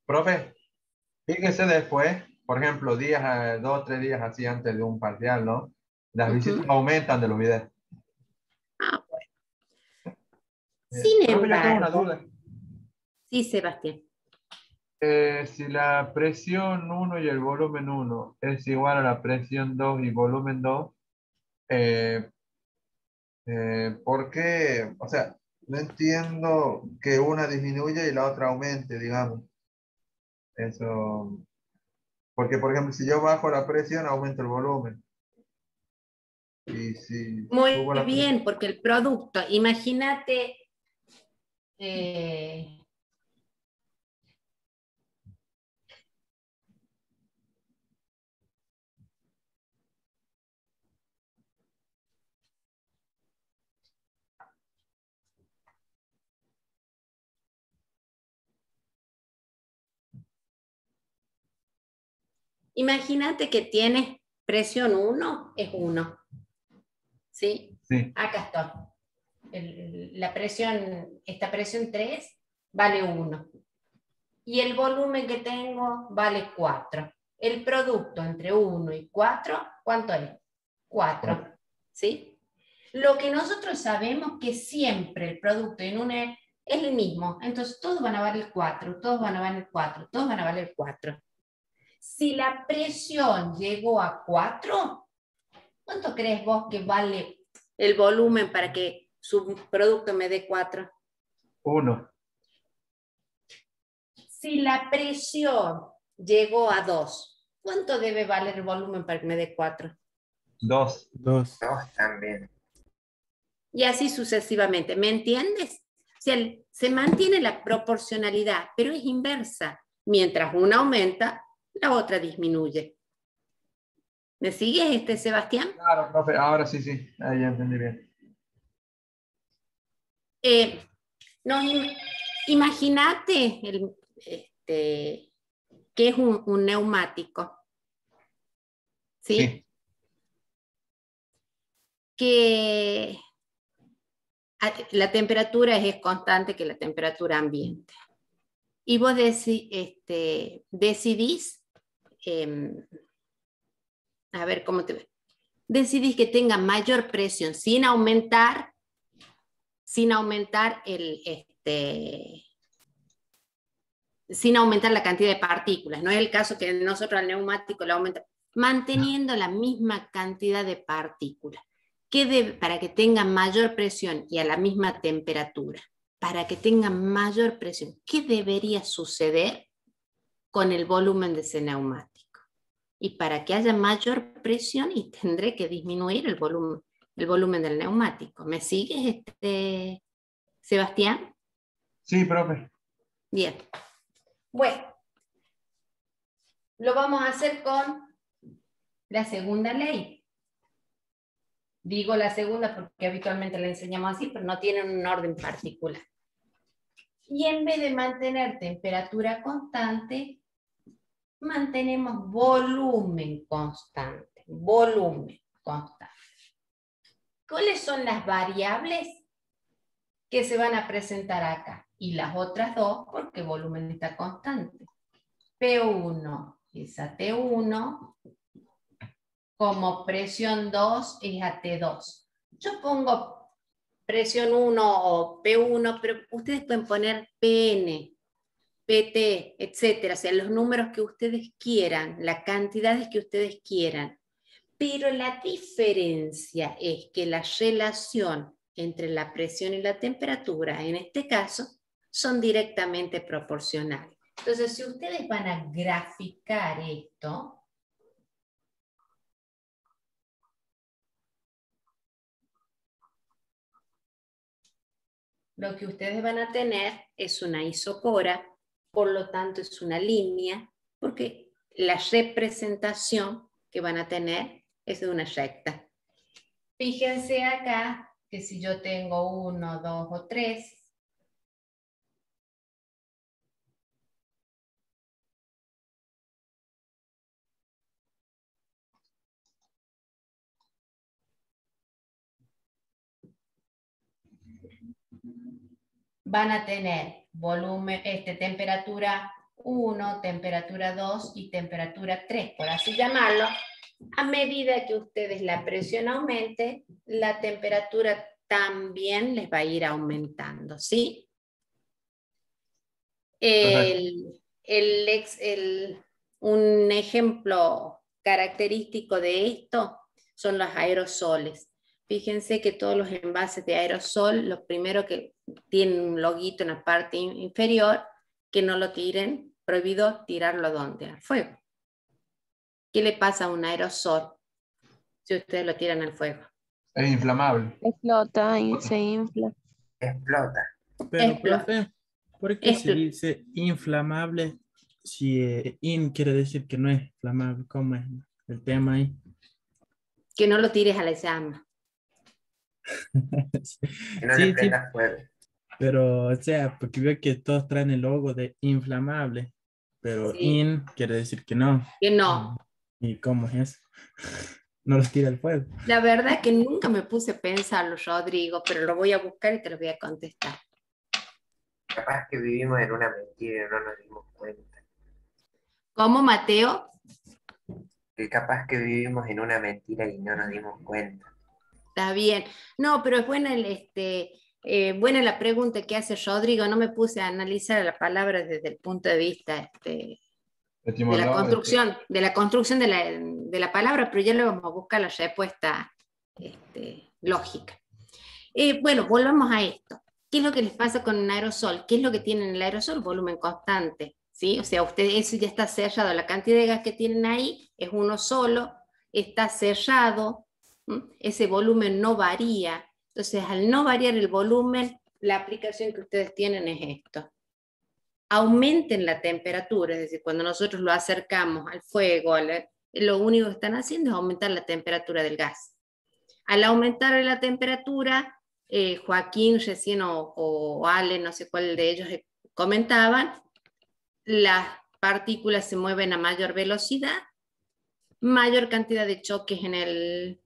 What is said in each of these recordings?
Profe, fíjese después, por ejemplo, días, 2 o 3 días así antes de un parcial, ¿no? Las visitas Ujú. aumentan de los videos. Ah, bueno. Sin Profe, yo tengo una embargo, duda. sí, Sebastián. Si la presión 1 y el volumen 1 es igual a la presión 2 y volumen 2, eh, ¿por qué? O sea, no entiendo que una disminuya y la otra aumente, digamos. Eso, porque por ejemplo, si yo bajo la presión, aumento el volumen. Y si Muy subo la presión, bien, porque el producto, imagínate, eh, imagínate que tienes presión 1 es 1, ¿sí? sí, Acá está. Esta presión 3 vale 1. Y el volumen que tengo vale 4. El producto entre 1 y 4, ¿cuánto es? 4, 4. ¿sí? Lo que nosotros sabemos que siempre el producto en una es el mismo. Entonces todos van a valer 4, todos van a valer 4, todos van a valer 4. Si la presión llegó a 4, ¿cuánto crees vos que vale el volumen para que su producto me dé 4? 1, Si la presión llegó a 2, ¿cuánto debe valer el volumen para que me dé 4? 2. Dos. Dos también. Y así sucesivamente. ¿Me entiendes? O sea, se mantiene la proporcionalidad, pero es inversa. Mientras una aumenta, la otra disminuye. ¿Me sigues, Sebastián? Claro, profe, ahora sí, sí, ahí ya entendí bien. Eh, no, imagínate que es un neumático, ¿sí? Sí, Que la temperatura es constante que la temperatura ambiente. Y vos decidís, eh, a ver cómo te ves, decidís que tenga mayor presión sin aumentar sin aumentar la cantidad de partículas. No es el caso que nosotros al neumático lo aumentamos, manteniendo la misma cantidad de partículas. Para que tenga mayor presión y a la misma temperatura, para que tenga mayor presión, ¿qué debería suceder con el volumen de ese neumático? Y para que haya mayor presión, y tendré que disminuir el volumen del neumático. ¿Me sigues, Sebastián? sí, profe. Bien. Bueno, lo vamos a hacer con la segunda ley. Digo la segunda porque habitualmente la enseñamos así, pero no tienen un orden particular. Y en vez de mantener temperatura constante, mantenemos volumen constante. Volumen constante. ¿Cuáles son las variables que se van a presentar acá? Y las otras dos, porque volumen está constante. P1 es a T1, como presión 2 es a T2. Yo pongo presión 1 o P1, pero ustedes pueden poner PN, PT, etcétera, o sea, los números que ustedes quieran, las cantidades que ustedes quieran. Pero la diferencia es que la relación entre la presión y la temperatura, en este caso, son directamente proporcionales. Entonces, si ustedes van a graficar esto, lo que ustedes van a tener es una isócora, por lo tanto es una línea, porque la representación que van a tener es de una recta. Fíjense acá que si yo tengo 1, 2 o 3, van a tener volumen, temperatura 1, temperatura 2 y temperatura 3, por así llamarlo. A medida que ustedes la presión aumente, la temperatura también les va a ir aumentando, ¿sí? Un ejemplo característico de esto son los aerosoles. Fíjense que todos los envases de aerosol, lo primero que tienen un loguito en la parte inferior, que no lo tiren, prohibido tirarlo ¿dónde? Al fuego. ¿Qué le pasa a un aerosol si ustedes lo tiran al fuego? Es inflamable. Explota y se infla. Explota. Pero, Explota. profe, ¿por qué se dice inflamable si in quiere decir que no es inflamable? ¿Cómo es el tema ahí? Que no lo tires a la llama. Que no le Sí, sí, prendas fuego. pero, o sea, porque veo que todos traen el logo de inflamable, pero Sí. in quiere decir que no. Que no. ¿Y cómo es eso? No los tira al fuego. La verdad que nunca me puse a pensarlo, Rodrigo, pero lo voy a buscar y te lo voy a contestar. Capaz que vivimos en una mentira y no nos dimos cuenta. ¿Cómo, Mateo? Que capaz que vivimos en una mentira y no nos dimos cuenta. Está bien. No, pero es buena, buena la pregunta que hace Rodrigo. No me puse a analizar la palabra desde el punto de vista de la construcción, de la palabra, pero ya le vamos a buscar la respuesta lógica. Bueno, volvamos a esto. ¿Qué es lo que les pasa con un aerosol? ¿Qué es lo que tiene en el aerosol? Volumen constante, ¿sí? O sea, eso ya está cerrado. La cantidad de gas que tienen ahí es uno solo, está cerrado, ese volumen no varía. Entonces, al no variar el volumen, la aplicación que ustedes tienen es esto. Aumenten la temperatura, es decir, cuando nosotros lo acercamos al fuego, lo único que están haciendo es aumentar la temperatura del gas. Al aumentar la temperatura, Joaquín recién o Ale, no sé cuál de ellos comentaban, las partículas se mueven a mayor velocidad, mayor cantidad de choques en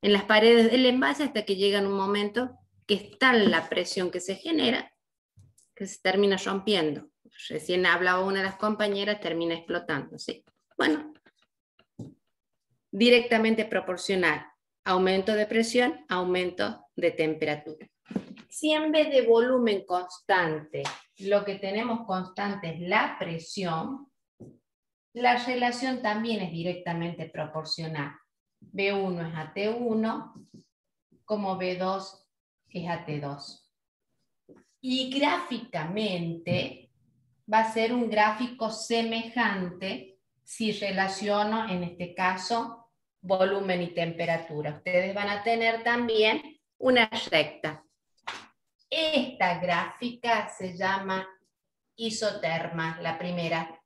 las paredes del envase hasta que llega un momento que es tal la presión que se genera que se termina rompiendo. Recién hablaba una de las compañeras, termina explotando, ¿sí? Bueno, directamente proporcional. Aumento de presión, aumento de temperatura. Si en vez de volumen constante, lo que tenemos constante es la presión, la relación también es directamente proporcional. B1 es a T1, como B2 es a T2. Y gráficamente va a ser un gráfico semejante si relaciono, en este caso, volumen y temperatura. Ustedes van a tener también una recta. Esta gráfica se llama isoterma, la primera.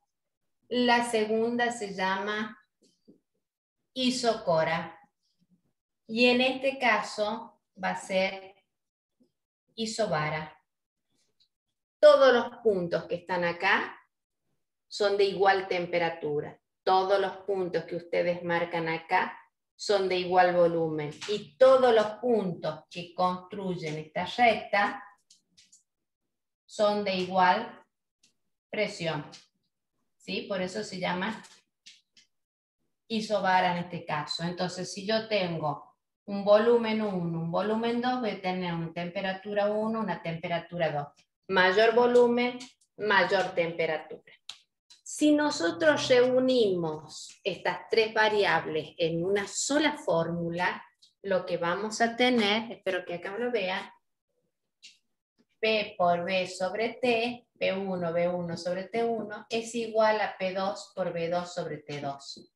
La segunda se llama isocora. Y en este caso va a ser isobara. Todos los puntos que están acá son de igual temperatura. Todos los puntos que ustedes marcan acá son de igual volumen. Y todos los puntos que construyen esta recta son de igual presión. ¿Sí? Por eso se llama isobara en este caso. Entonces, si yo tengo un volumen 1, un volumen 2, voy a tener una temperatura 1, una temperatura 2. Mayor volumen, mayor temperatura. Si nosotros reunimos estas tres variables en una sola fórmula, lo que vamos a tener, espero que acá lo vean, P por B sobre T, P1 sobre T1, es igual a P2 por B2 sobre T2.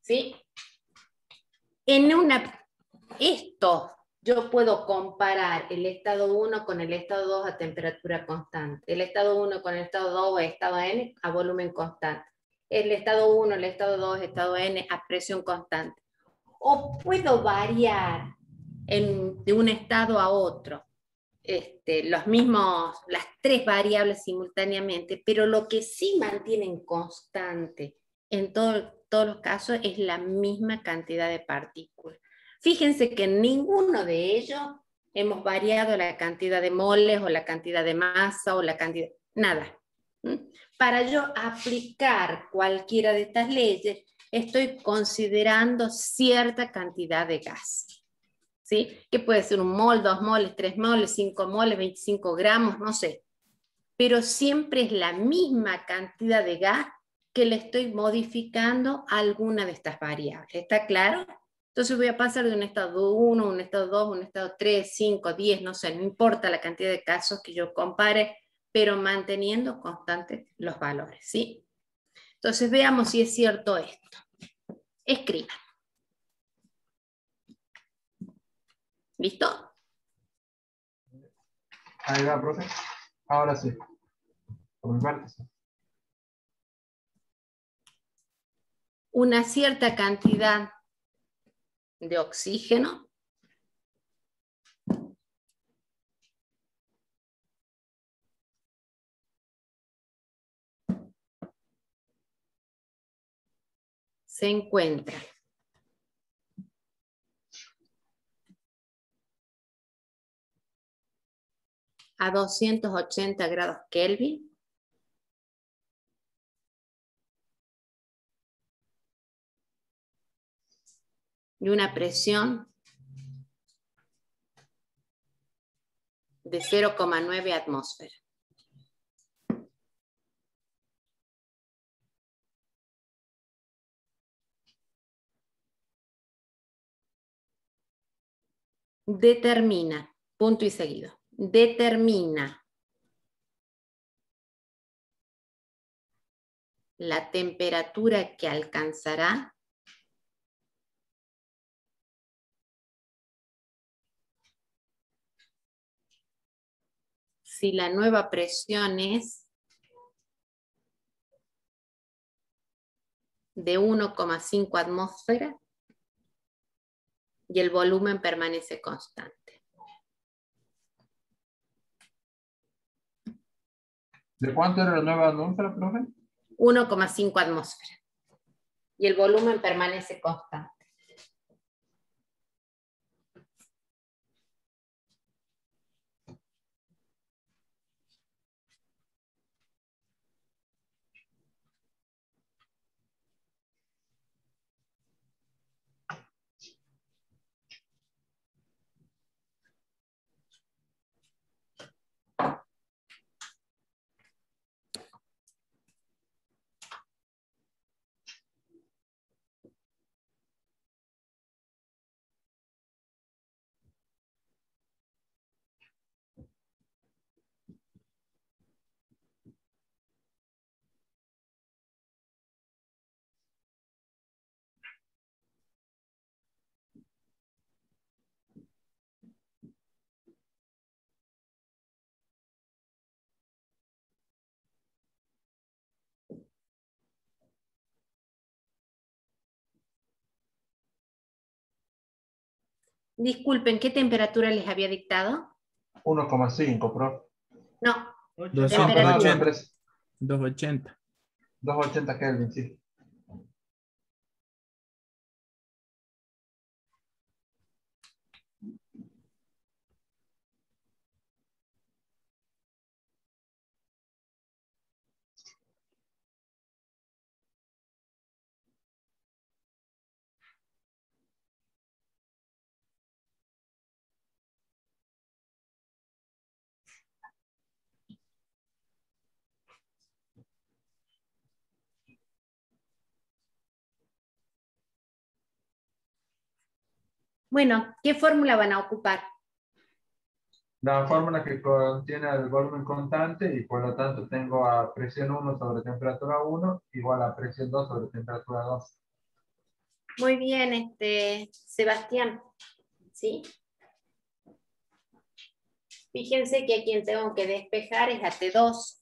¿Sí? Esto yo puedo comparar el estado 1 con el estado 2 a temperatura constante, el estado 1 con el estado 2 o estado N a volumen constante, el estado 1, el estado 2, estado N a presión constante. O puedo variar de un estado a otro, las tres variables simultáneamente, pero lo que sí mantienen constante en todos los casos es la misma cantidad de partículas. Fíjense que en ninguno de ellos hemos variado la cantidad de moles o la cantidad de masa o la cantidad, nada. Para yo aplicar cualquiera de estas leyes, estoy considerando cierta cantidad de gas. ¿Sí? Que puede ser 1 mol, 2 moles, 3 moles, 5 moles, 25 gramos, no sé. Pero siempre es la misma cantidad de gas que le estoy modificando a alguna de estas variables. ¿Está claro? Entonces voy a pasar de un estado 1, un estado 2, un estado 3, 5, 10, no sé, no importa la cantidad de casos que yo compare, pero manteniendo constantes los valores, ¿sí? Entonces veamos si es cierto esto. Escriban. ¿Listo? Ahí va, profe. Ahora sí. Por mi parte, sí. Una cierta cantidad de oxígeno se encuentra a 280 grados Kelvin y una presión de 0,9 atmósferas. Determina, punto y seguido, determina la temperatura que alcanzará si la nueva presión es de 1,5 atmósferas y el volumen permanece constante. ¿De cuánto era la nueva atmósfera, profe? 1,5 atmósferas y el volumen permanece constante. Disculpen, ¿qué temperatura les había dictado? 1,5, profe. No, 280. temperatura. 280. 280 Kelvin, sí. Bueno, ¿qué fórmula van a ocupar? La fórmula que contiene el volumen constante y por lo tanto tengo a presión 1 sobre temperatura 1 igual a presión 2 sobre temperatura 2. Muy bien, Sebastián. ¿Sí? Fíjense que a quien tengo que despejar es a T2.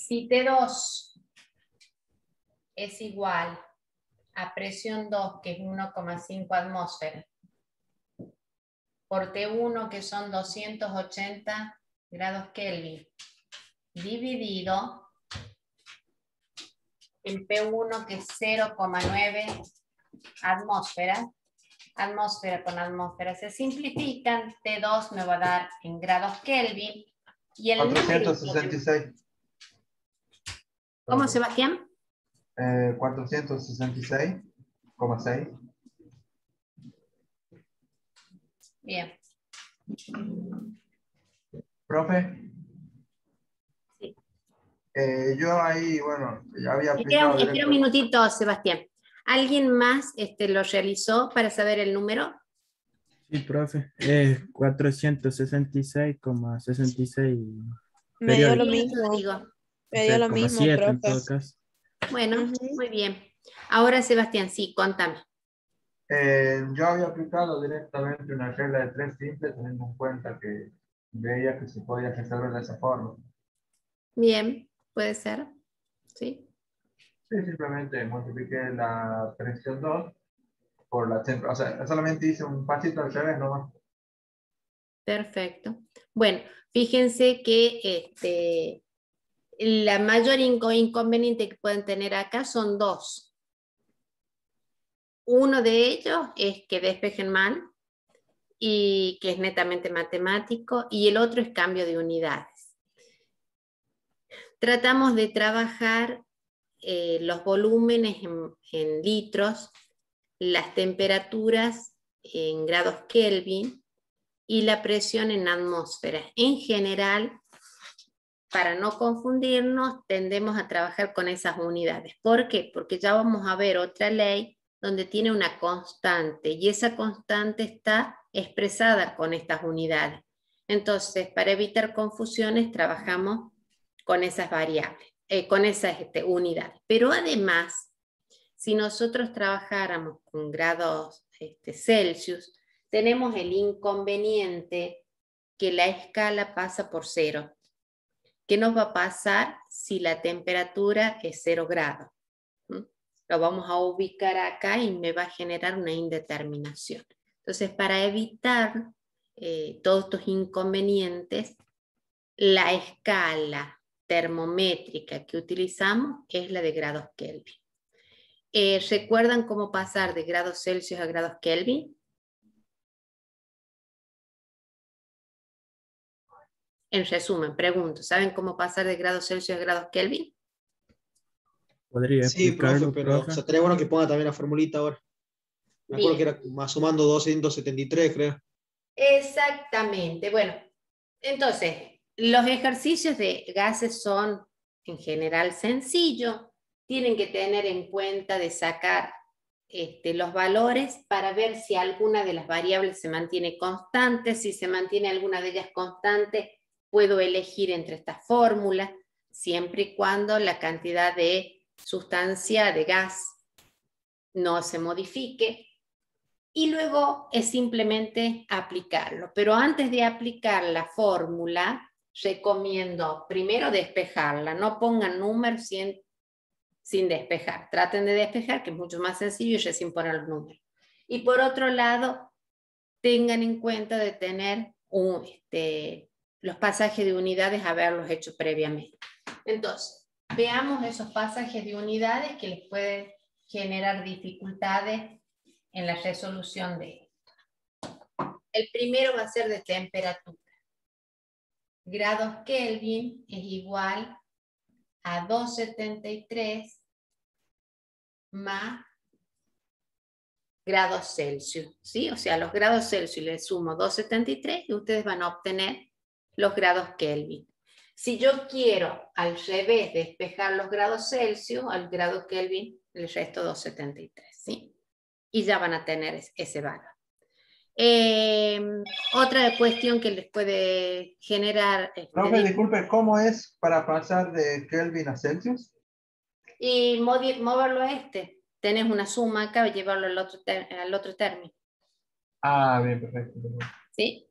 Si T2 es igual a presión 2, que es 1,5 atmósferas, por T1, que son 280 grados Kelvin, dividido en P1, que es 0,9 atmósferas, atmósfera con atmósfera se simplifican, T2 me va a dar en grados Kelvin, y el numerito... 466. ¿Cómo, Sebastián? 466,6. Bien. Profe, Sí. yo ahí, bueno, ya había Espera aplicado un minutito, Sebastián. ¿Alguien más lo realizó para saber el número? Sí, profe. 466,66. Me dio lo Periódico. mismo. Digo. Me dio lo mismo, 0,7 en profe. todo caso. Bueno, Ujú. muy bien. Ahora, Sebastián, sí, contame. Yo había aplicado directamente una regla de 3 simple, teniendo en cuenta que veía que se podía resolver de esa forma. Bien, puede ser. Sí. Sí, simplemente multipliqué la presión 2 por la temperatura. O sea, solamente hice un pasito al revés nomás. Perfecto. Bueno, fíjense que la mayor inconveniente que pueden tener acá son dos. Uno de ellos es que despejen mal y que es netamente matemático, y el otro es cambio de unidades. Tratamos de trabajar los volúmenes en litros, las temperaturas en grados Kelvin y la presión en atmósferas. En general, para no confundirnos, tendemos a trabajar con esas unidades. ¿Por qué? Porque ya vamos a ver otra ley donde tiene una constante y esa constante está expresada con estas unidades. Entonces, para evitar confusiones, trabajamos con esas variables, con esas unidades. Pero además, si nosotros trabajáramos con grados Celsius, tenemos el inconveniente que la escala pasa por 0. ¿Qué nos va a pasar si la temperatura es 0 grados? Lo vamos a ubicar acá y me va a generar una indeterminación. Entonces, para evitar todos estos inconvenientes, la escala termométrica que utilizamos es la de grados Kelvin. ¿Recuerdan cómo pasar de grados Celsius a grados Kelvin? En resumen, pregunto, ¿saben cómo pasar de grados Celsius a grados Kelvin? ¿Podría Sí, profe, explicarlo, pero profe? o sea, estaría bueno que ponga también la formulita ahora. Me acuerdo que era más sumando 273, creo. Exactamente. Bueno, entonces, los ejercicios de gases son en general sencillos. Tienen que tener en cuenta de sacar los valores para ver si alguna de las variables se mantiene constante. Si se mantiene alguna de ellas constante, puedo elegir entre estas fórmulas, siempre y cuando la cantidad de sustancia de gas no se modifique. Y luego es simplemente aplicarlo. Pero antes de aplicar la fórmula, recomiendo primero despejarla. No pongan números sin despejar. Traten de despejar, que es mucho más sencillo, y recién poner los números. Y por otro lado, tengan en cuenta de tener los pasajes de unidades, haberlos hecho previamente. Entonces, veamos esos pasajes de unidades que les pueden generar dificultades en la resolución de esto. El primero va a ser de temperatura. Grados Kelvin es igual a 273 más grados Celsius, ¿sí? O sea, los grados Celsius les sumo 273 y ustedes van a obtener los grados Kelvin. Si yo quiero al revés despejar los grados Celsius, al grado Kelvin le resto 273, ¿sí? Y ya van a tener ese valor. Otra cuestión que les puede generar... Profe, disculpe, ¿cómo es para pasar de Kelvin a Celsius? Y moverlo a tenés una suma acá y llevarlo al otro término. Ah, bien, perfecto. ¿Sí?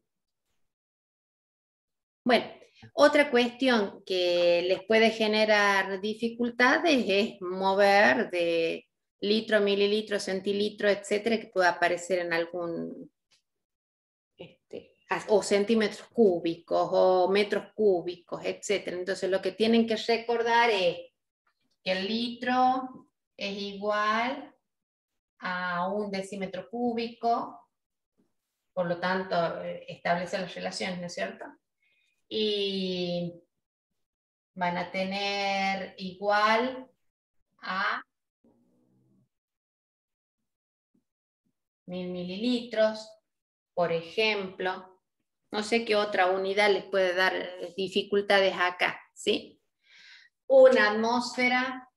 Bueno, Otra cuestión que les puede generar dificultades es mover de litro, mililitro, centilitro, etcétera, que pueda aparecer en algún, o centímetros cúbicos, o metros cúbicos, etcétera. Entonces, lo que tienen que recordar es que el litro es igual a 1 decímetro cúbico, por lo tanto, establece las relaciones, ¿no es cierto? Y van a tener igual a 1000 mililitros, por ejemplo. No sé qué otra unidad les puede dar dificultades acá, ¿sí? Una atmósfera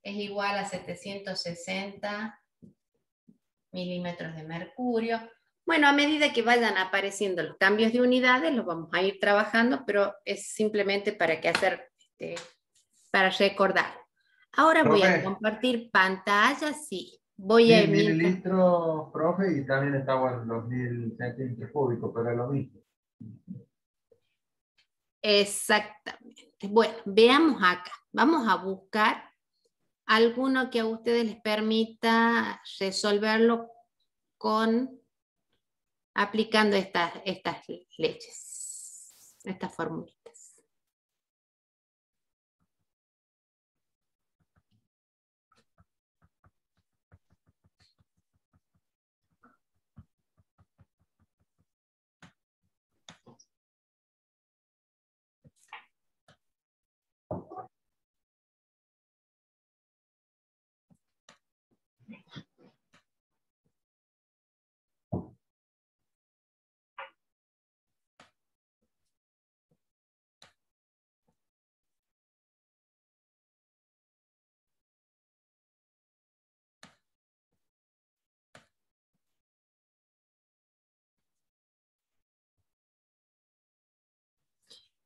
es igual a 760 milímetros de mercurio. Bueno, a medida que vayan apareciendo los cambios de unidades, los vamos a ir trabajando, pero es simplemente para que hacer, para recordar. Ahora voy a Profe. compartir pantalla, sí. Voy a 1000 ir mililitros, profe, y también está bueno los 1000 centímetros cúbicos, pero es lo mismo. Exactamente. Bueno, veamos acá. Vamos a buscar alguno que a ustedes les permita resolverlo con aplicando estas leyes, estas formulitas.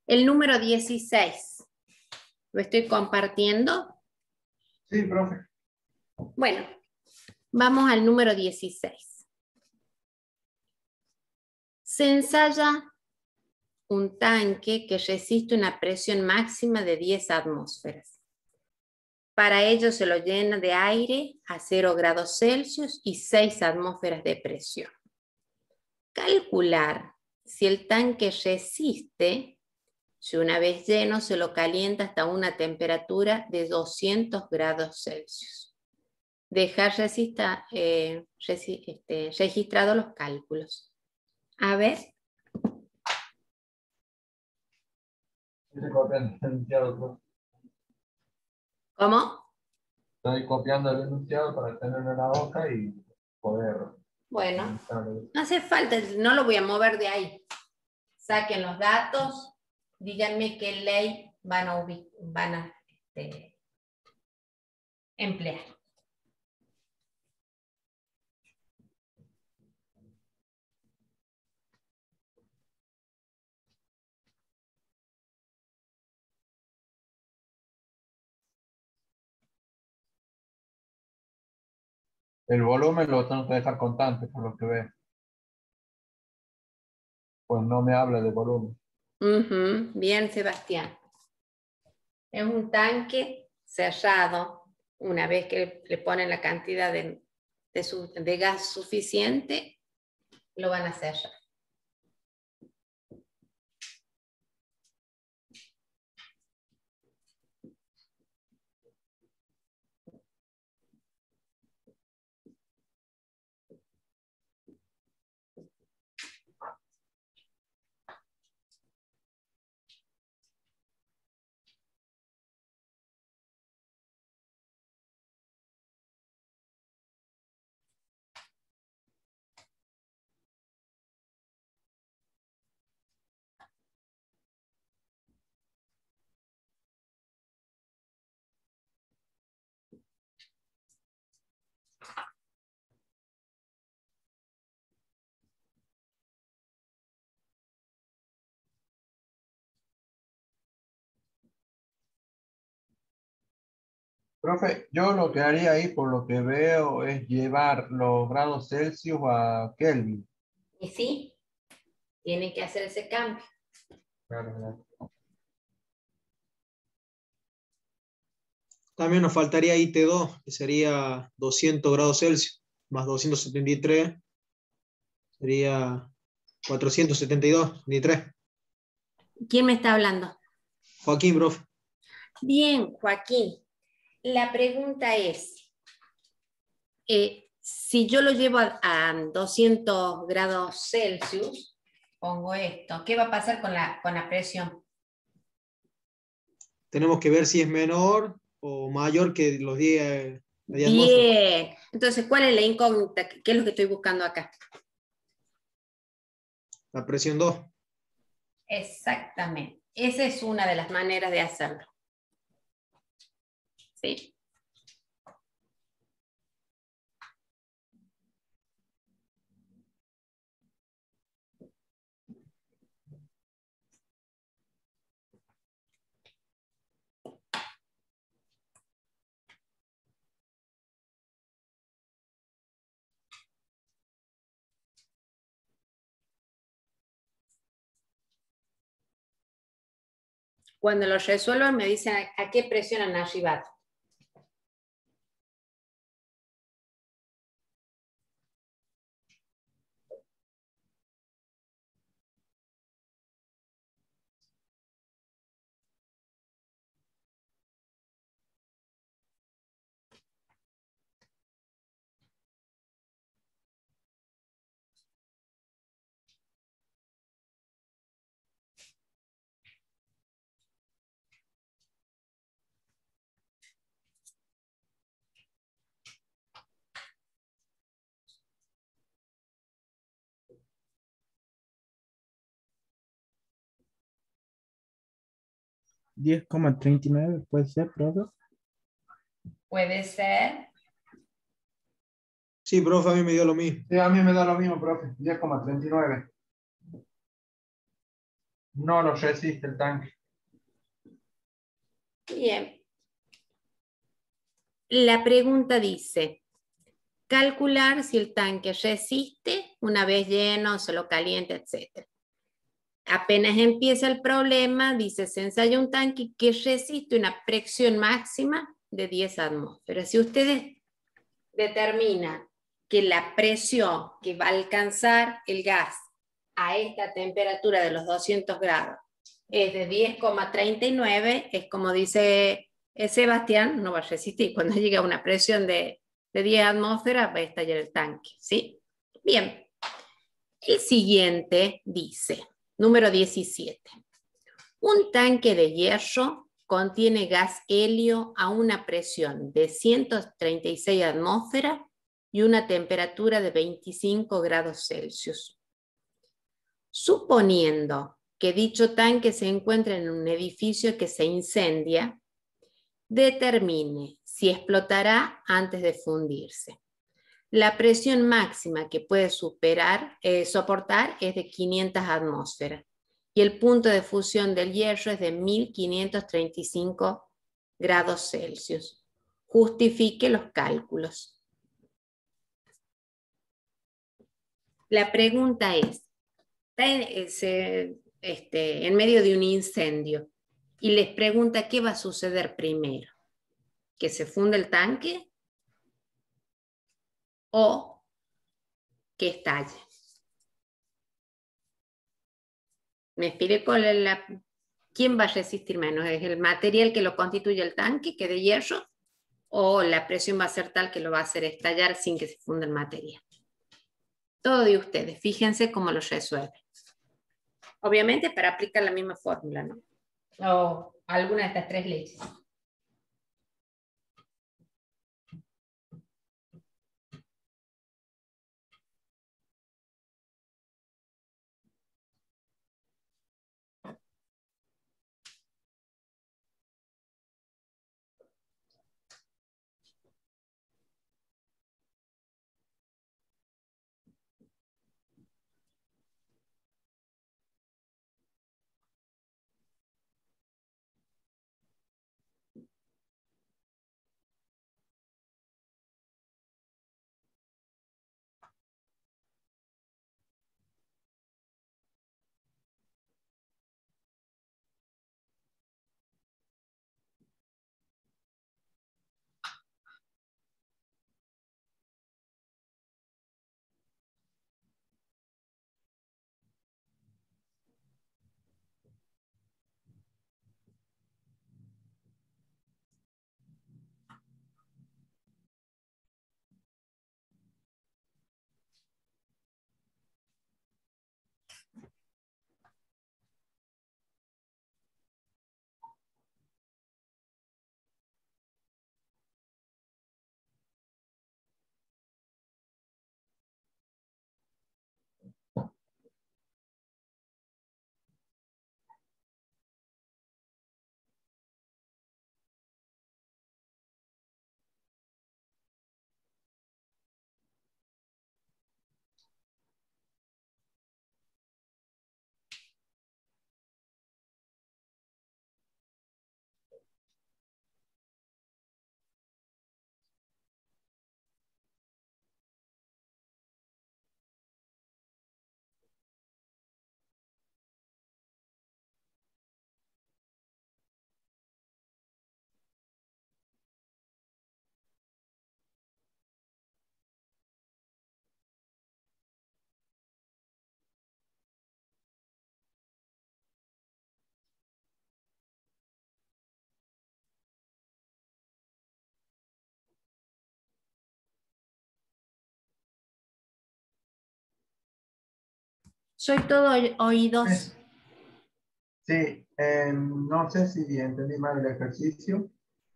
El número 16. ¿Lo estoy compartiendo? Sí, profe. Bueno, vamos al número 16. Se ensaya un tanque que resiste una presión máxima de 10 atmósferas. Para ello se lo llena de aire a 0 grados Celsius y 6 atmósferas de presión. Calcular si el tanque resiste, si una vez lleno se lo calienta hasta una temperatura de 200 grados Celsius. Dejar registrados los cálculos. A ver. Estoy copiando el enunciado, profe. ¿Cómo? Estoy copiando el enunciado para tenerlo en la hoja y poder. Bueno, no hace falta, no lo voy a mover de ahí. Saquen los datos, díganme qué ley van a emplear. El volumen lo tengo que dejar constante, por lo que veo. Pues no me habla de volumen. Bien, Sebastián. Es un tanque cerrado. Una vez que le ponen la cantidad de gas suficiente, lo van a cerrar. Profe, yo lo que haría ahí, por lo que veo, es llevar los grados Celsius a Kelvin. Y sí, tienen que hacer ese cambio. Claro, claro. También nos faltaría IT2, que sería 200 grados Celsius, más 273, sería 472, 73. ¿Quién me está hablando? Joaquín, profe. Bien, Joaquín. La pregunta es, si yo lo llevo a 200 grados Celsius, pongo esto, ¿qué va a pasar con la presión? Tenemos que ver si es menor o mayor que los 10 atmósferas. Bien. Entonces, ¿cuál es la incógnita? ¿Qué es lo que estoy buscando acá? La presión 2. Exactamente. Esa es una de las maneras de hacerlo. ¿Sí? Cuando lo resuelvan me dicen a qué presión han arribado. Diez coma treinta y nueve puede ser, profe. Puede ser. Sí, profe, a mí me dio lo mismo. Sí, a mí me da lo mismo, profe. 10,39. No lo resiste el tanque. Bien. La pregunta dice, calcular si el tanque resiste una vez lleno, se lo calienta, etc. Apenas empieza el problema, dice, se ensaya un tanque que resiste una presión máxima de 10 atmósferas. Si ustedes determinan que la presión que va a alcanzar el gas a esta temperatura de los 200 grados es de 10,39, es como dice Sebastián, no va a resistir. Cuando llegue a una presión de 10 atmósferas va a estallar el tanque, ¿sí? Bien. El siguiente dice, número 17. Un tanque de hierro contiene gas helio a una presión de 136 atmósferas y una temperatura de 25 grados Celsius. Suponiendo que dicho tanque se encuentra en un edificio que se incendia, determine si explotará antes de fundirse. La presión máxima que puede soportar es de 500 atmósferas y el punto de fusión del hierro es de 1535 grados Celsius. Justifique los cálculos. La pregunta es, está en medio de un incendio y les pregunta qué va a suceder primero, que se funde el tanque o que estalle. ¿Me explico? ¿Quién va a resistir menos? ¿Es el material que lo constituye el tanque, que de hierro? ¿O la presión va a ser tal que lo va a hacer estallar sin que se funda el material? Todo de ustedes. Fíjense cómo lo resuelven. Obviamente para aplicar la misma fórmula, ¿no? O alguna de estas tres leyes. Soy todo oídos. Sí, no sé si entendí mal el ejercicio,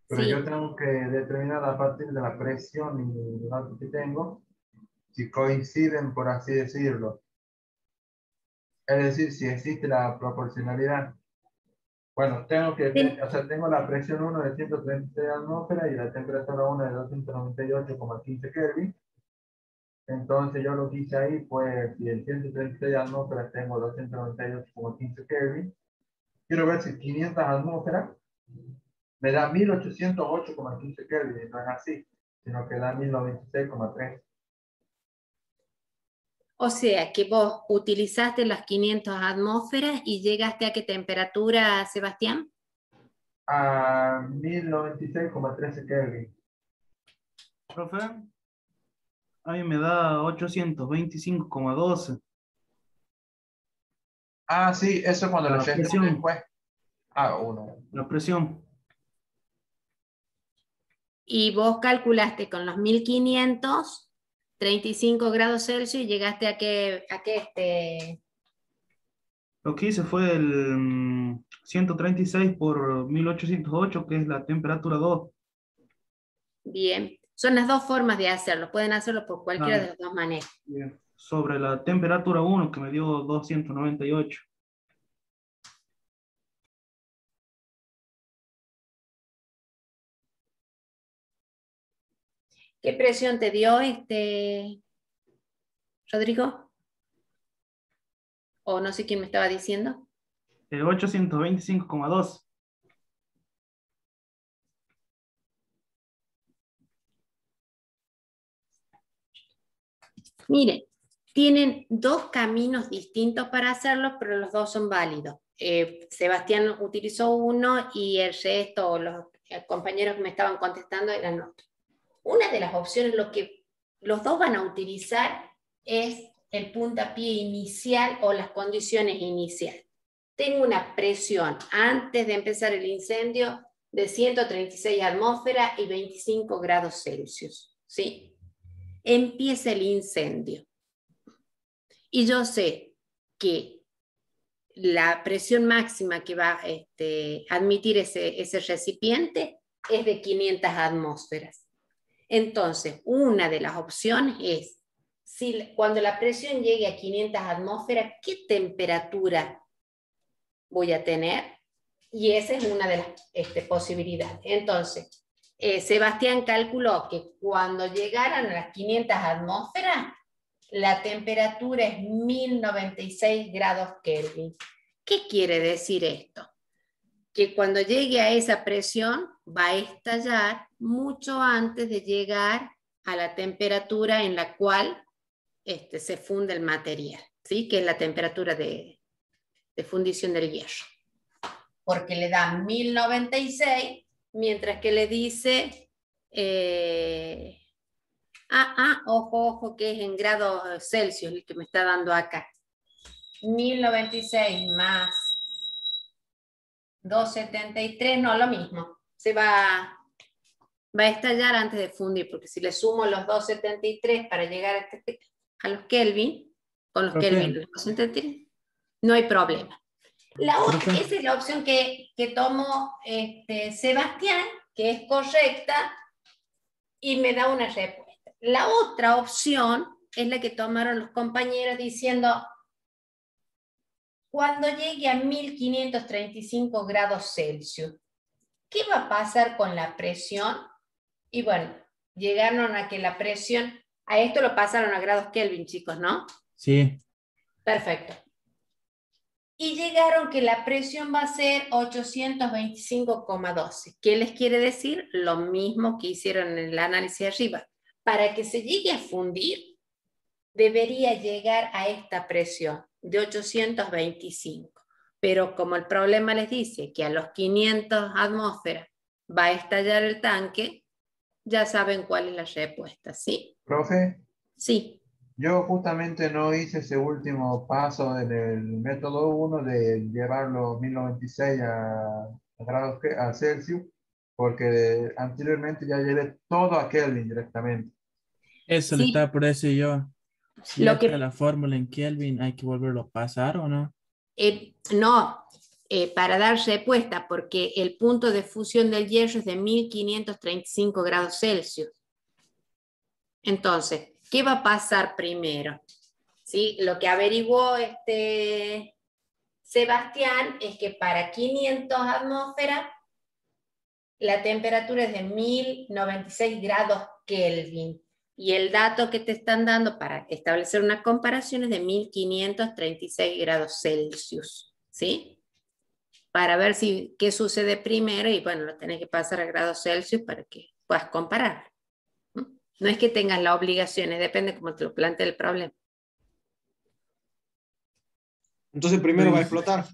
pero Sí. yo tengo que determinar a partir de la presión y el dato que tengo, si coinciden, por así decirlo. Es decir, si existe la proporcionalidad. Bueno, Sí. o sea, tengo la presión 1 de 136 atmósferas y la temperatura 1 de 298,15 Kelvin. Entonces yo lo que hice ahí fue, si en 136 atmósferas tengo 298,15 Kelvin, quiero ver si 500 atmósferas me da 1808,15 Kelvin, no es así, sino que da 1096,3. O sea que vos utilizaste las 500 atmósferas y llegaste a qué temperatura, Sebastián? A 1096,13 Kelvin. Profe, a mí me da 825,12 Ah, sí, eso cuando lo la llegué presión. después. Ah, uno. La presión. Y vos calculaste con los 1500, 35 grados Celsius y llegaste a qué. Lo que hice fue el 136 por 1808, que es la temperatura 2. Bien. Son las dos formas de hacerlo. Pueden hacerlo por cualquiera de Ah, las dos maneras. bien. Sobre la temperatura 1, que me dio 298. ¿Qué presión te dio Rodrigo? O no sé quién me estaba diciendo. 825,2. Miren, tienen dos caminos distintos para hacerlo, pero los dos son válidos. Sebastián utilizó uno y el resto, los compañeros que me estaban contestando eran otros. Una de las opciones, lo que los dos van a utilizar es el puntapié inicial o las condiciones iniciales. Tengo una presión antes de empezar el incendio de 136 atmósferas y 25 grados Celsius, ¿sí? Empieza el incendio. Y yo sé que la presión máxima que va a admitir ese recipiente es de 500 atmósferas. Entonces, una de las opciones es, cuando la presión llegue a 500 atmósferas, ¿qué temperatura voy a tener? Y esa es una de las posibilidades. Entonces, Sebastián calculó que cuando llegaran a las 500 atmósferas, la temperatura es 1096 grados Kelvin. ¿Qué quiere decir esto? Que cuando llegue a esa presión va a estallar mucho antes de llegar a la temperatura en la cual se funde el material, ¿sí? Que es la temperatura de fundición del hierro. Porque le da 1096, mientras que le dice, ojo, que es en grados Celsius el que me está dando acá. 1096 más 273, no, lo mismo. Se va a estallar antes de fundir, porque si le sumo los 273 para llegar a los Kelvin, con los Kelvin, los 273, no hay problema. Esa es la opción que tomó Sebastián, que es correcta, y me da una respuesta. La otra opción es la que tomaron los compañeros diciendo, cuando llegue a 1535 grados Celsius, ¿qué va a pasar con la presión? Y bueno, llegaron a que la presión, a esto lo pasaron a grados Kelvin, chicos, ¿no? Sí. Perfecto. Y llegaron que la presión va a ser 825,12. ¿Qué les quiere decir? Lo mismo que hicieron en el análisis arriba. Para que se llegue a fundir, debería llegar a esta presión de 825. Pero como el problema les dice que a los 500 atmósferas va a estallar el tanque, ya saben cuál es la respuesta, ¿sí? Profe, Sí. yo justamente no hice ese último paso en el método 1 de llevar los 1096 a grados a Celsius, porque anteriormente ya llevé todo a Kelvin directamente. Eso le Sí, estaba por decir yo. Si Lo ya que está la fórmula en Kelvin, ¿hay que volverlo a pasar o no? No, para dar respuesta, porque el punto de fusión del hierro es de 1535 grados Celsius. Entonces, ¿qué va a pasar primero? ¿Sí? Lo que averiguó Sebastián es que para 500 atmósferas la temperatura es de 1096 grados Kelvin. Y el dato que te están dando para establecer una comparación es de 1536 grados Celsius. ¿Sí? Para ver qué sucede primero y bueno, lo tenés que pasar a grados Celsius para que puedas comparar. No es que tengas la obligación, depende cómo te lo plantee el problema. Entonces primero va a explotar.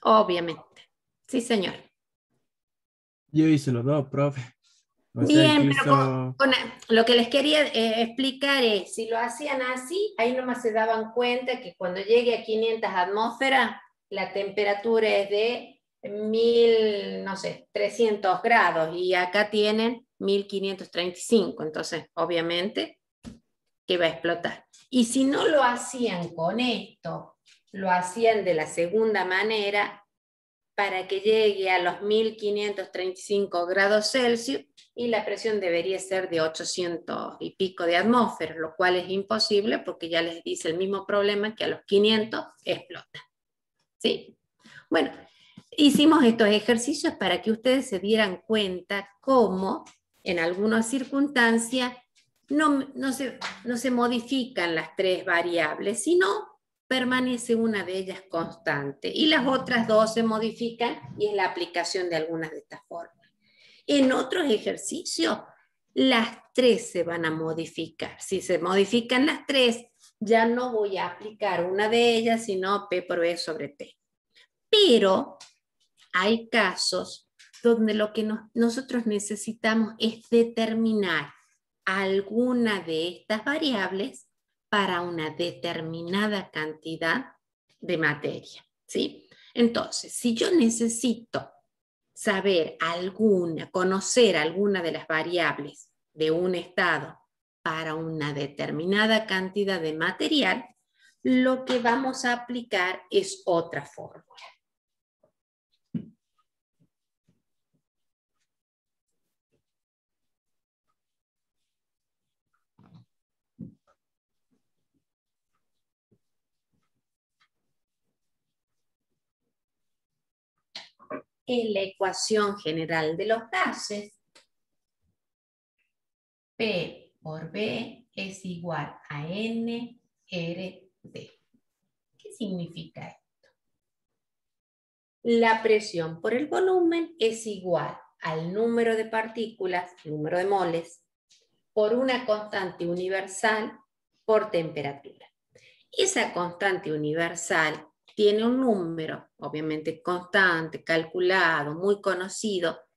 Obviamente. Sí, señor. Yo hice los dos, profe. O sea, Bien, que pero hizo... lo que les quería explicar es, si lo hacían así, ahí nomás se daban cuenta que cuando llegue a 500 atmósferas, la temperatura es de 1000, no sé, 300 grados y acá tienen 1535, entonces obviamente que va a explotar. Y si no lo hacían con esto, lo hacían de la segunda manera para que llegue a los 1535 grados Celsius y la presión debería ser de 800 y pico de atmósferas, lo cual es imposible porque ya les dice el mismo problema que a los 500 explota. ¿Sí? Bueno, hicimos estos ejercicios para que ustedes se dieran cuenta cómo en algunas circunstancias no se modifican las tres variables, sino permanece una de ellas constante y las otras dos se modifican y es la aplicación de algunas de estas fórmulas. En otros ejercicios, las tres se van a modificar. Si se modifican las tres, ya no voy a aplicar una de ellas, sino P por B sobre T. Pero hay casos donde lo que nosotros necesitamos es determinar alguna de estas variables para una determinada cantidad de materia, ¿sí? Entonces, si yo necesito conocer alguna de las variables de un estado para una determinada cantidad de material, lo que vamos a aplicar es otra fórmula. En la ecuación general de los gases, P por B es igual a NRD. ¿Qué significa esto? La presión por el volumen es igual al número de partículas, número de moles, por una constante universal por temperatura. Esa constante universal tiene un número, obviamente constante, calculado, muy conocido,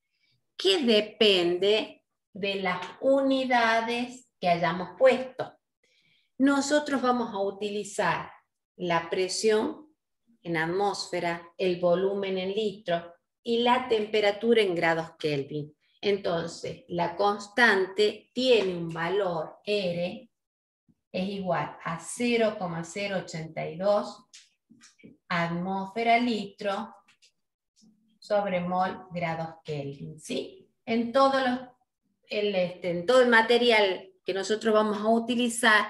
que depende de las unidades que hayamos puesto. Nosotros vamos a utilizar la presión en atmósfera, el volumen en litros y la temperatura en grados Kelvin. Entonces, la constante tiene un valor R, es igual a 0,082 atmósfera litro sobre mol grados Kelvin, ¿sí? En todo el material que nosotros vamos a utilizar,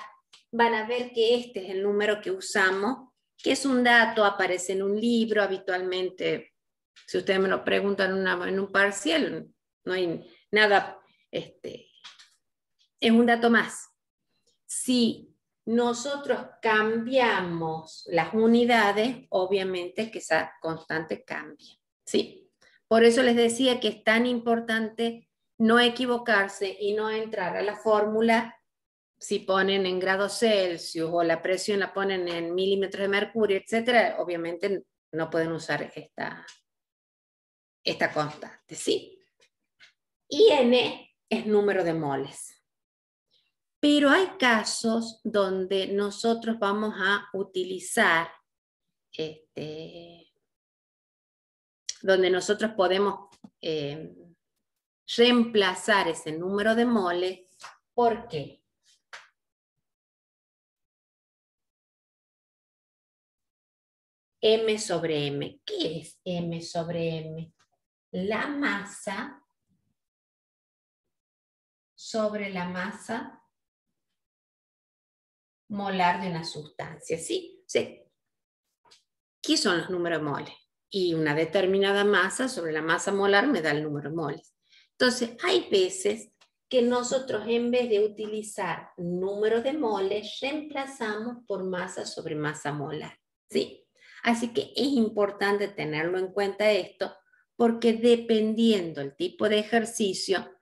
van a ver que este es el número que usamos, que es un dato, aparece en un libro habitualmente. Si ustedes me lo preguntan en un parcial, no hay nada, es un dato más. Si nosotros cambiamos las unidades, obviamente que esa constante cambia, ¿sí? Por eso les decía que es tan importante no equivocarse y no entrar a la fórmula si ponen en grados Celsius o la presión la ponen en milímetros de mercurio, etcétera. Obviamente no pueden usar esta constante, ¿sí? Y N es número de moles. Pero hay casos donde nosotros vamos a utilizar, donde nosotros podemos reemplazar ese número de moles. ¿Por qué? M sobre M. ¿Qué es M sobre M? La masa sobre la masa molar de una sustancia, ¿sí? Sí. ¿Qué son los números de moles? Y una determinada masa sobre la masa molar me da el número de moles. Entonces, hay veces que nosotros en vez de utilizar número de moles, reemplazamos por masa sobre masa molar, ¿sí? Así que es importante tenerlo en cuenta esto, porque dependiendo del tipo de ejercicio,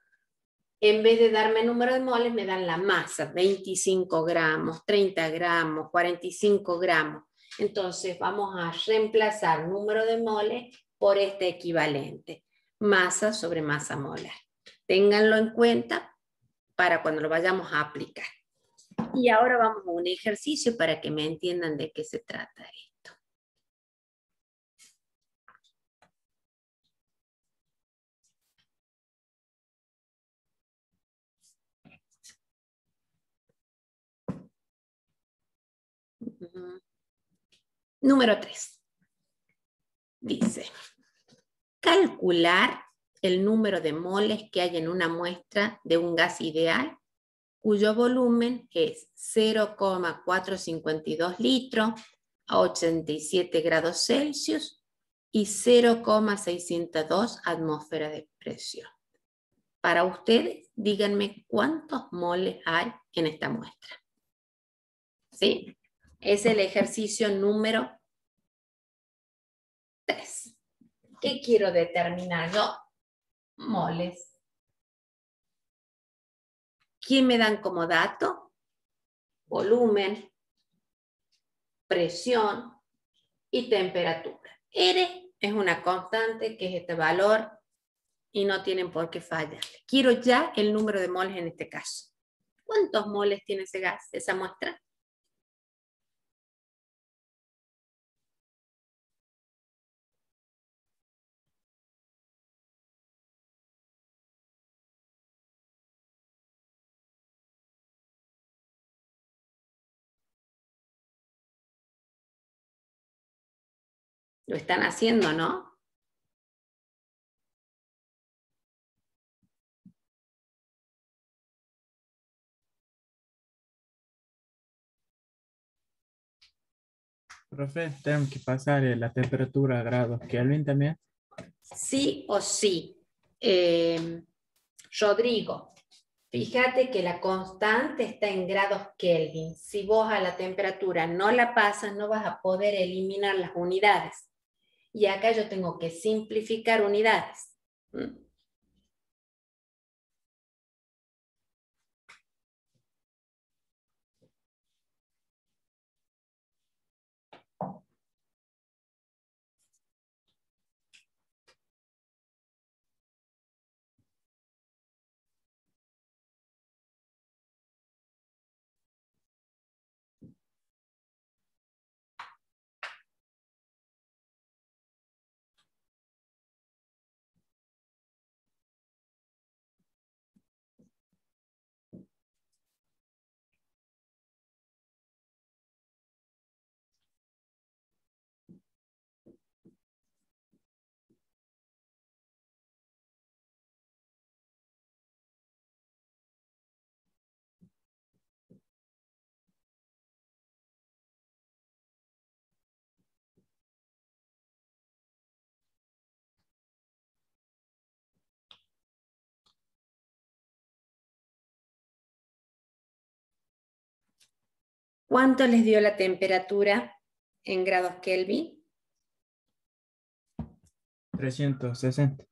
en vez de darme número de moles, me dan la masa, 25 gramos, 30 gramos, 45 gramos. Entonces vamos a reemplazar número de moles por este equivalente, masa sobre masa molar. Ténganlo en cuenta para cuando lo vayamos a aplicar. Y ahora vamos a un ejercicio para que me entiendan de qué se trata esto. Número 3. Dice, calcular el número de moles que hay en una muestra de un gas ideal cuyo volumen es 0,452 litros a 87 grados Celsius y 0,602 atmósferas de presión. Para ustedes, díganme cuántos moles hay en esta muestra. ¿Sí? Es el ejercicio número 3. ¿Qué quiero determinar yo? Moles. ¿Qué me dan como dato? Volumen, presión y temperatura. R es una constante que es este valor y no tienen por qué fallar. Quiero ya el número de moles en este caso. ¿Cuántos moles tiene ese gas, esa muestra? Lo están haciendo, ¿no? Profe, tenemos que pasar la temperatura a grados Kelvin también. Sí o sí. Rodrigo, fíjate que la constante está en grados Kelvin. Si vos a la temperatura no la pasas, no vas a poder eliminar las unidades. Y acá yo tengo que simplificar unidades. ¿Cuánto les dio la temperatura en grados Kelvin? 360.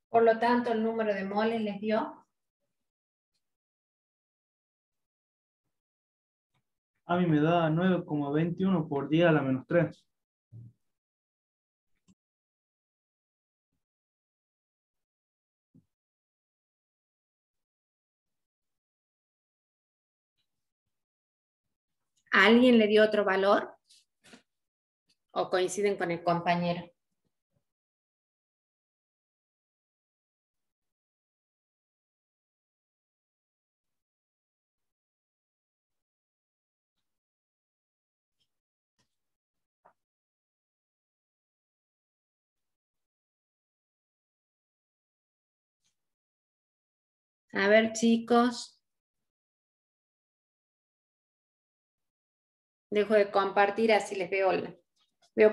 Por lo tanto, el número de moles les dio. A mí me da 9,21 por 10 a la menos 3. ¿A alguien le dio otro valor? ¿O coinciden con el compañero? A ver, chicos. Dejo de compartir, así les veo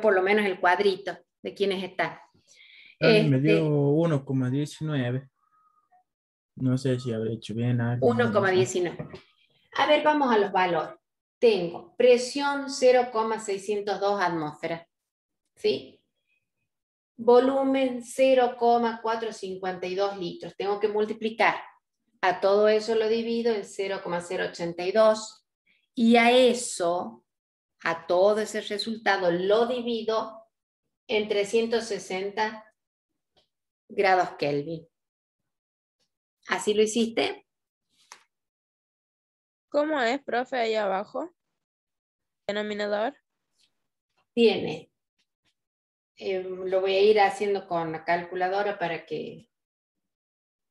por lo menos el cuadrito de quiénes están. A mí me dio 1,19. No sé si habré hecho bien algo. 1,19. A ver, vamos a los valores. Tengo presión 0,602 atmósferas. ¿Sí? Volumen 0,452 litros. Tengo que multiplicar. A todo eso lo divido en 0,082. Y a eso, a todo ese resultado, lo divido en 360 grados Kelvin. ¿Así lo hiciste? ¿Cómo es, profe, ahí abajo? Denominador. Tiene. Lo voy a ir haciendo con la calculadora para que...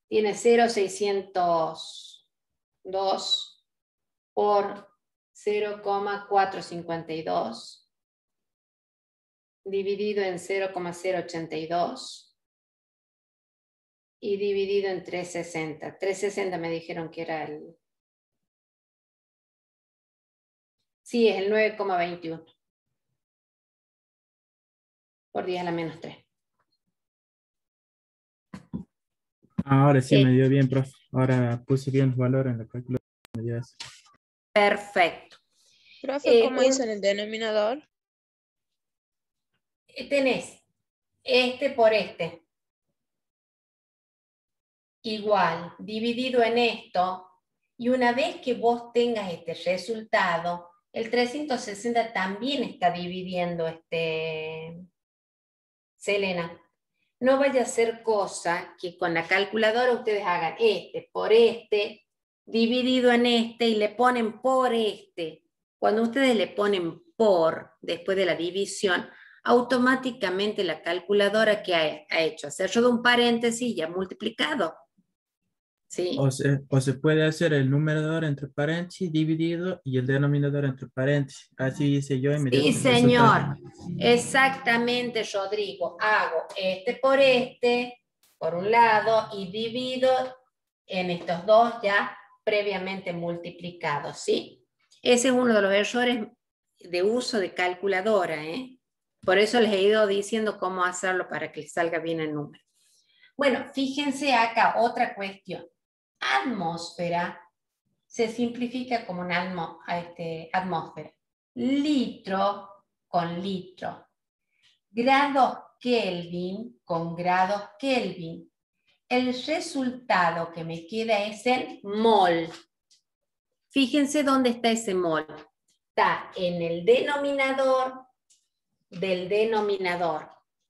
Tiene 0,602 por 0,452 dividido en 0,082 y dividido en 360. 360 me dijeron que era el... Sí, es el 9,21 por 10 a la menos 3. Ahora sí me dio bien, profe. Ahora puse bien los valores en la calculadora. Me dio eso. Perfecto. Profe, ¿cómo hizo en el denominador? Tenés este por este. Igual, dividido en esto. Y una vez que vos tengas este resultado, el 360 también está dividiendo Selena. No vaya a ser cosa que con la calculadora ustedes hagan este por este, dividido en este y le ponen por este. Cuando ustedes le ponen por, después de la división, automáticamente la calculadora que ha hecho, hacer de un paréntesis y ha multiplicado. ¿Sí? O se puede hacer el numerador entre paréntesis dividido y el denominador entre paréntesis. Así hice yo y me dio Sí, el resultado. señor. Exactamente, Rodrigo. Hago este por un lado, y divido en estos dos ya previamente multiplicados, ¿sí? Ese es uno de los errores de uso de calculadora, ¿eh? Por eso les he ido diciendo cómo hacerlo para que les salga bien el número. Bueno, fíjense acá otra cuestión. Atmósfera se simplifica como una atmósfera. Litro con litro. Grados Kelvin con grados Kelvin. El resultado que me queda es el mol. Fíjense dónde está ese mol. Está en el denominador del denominador.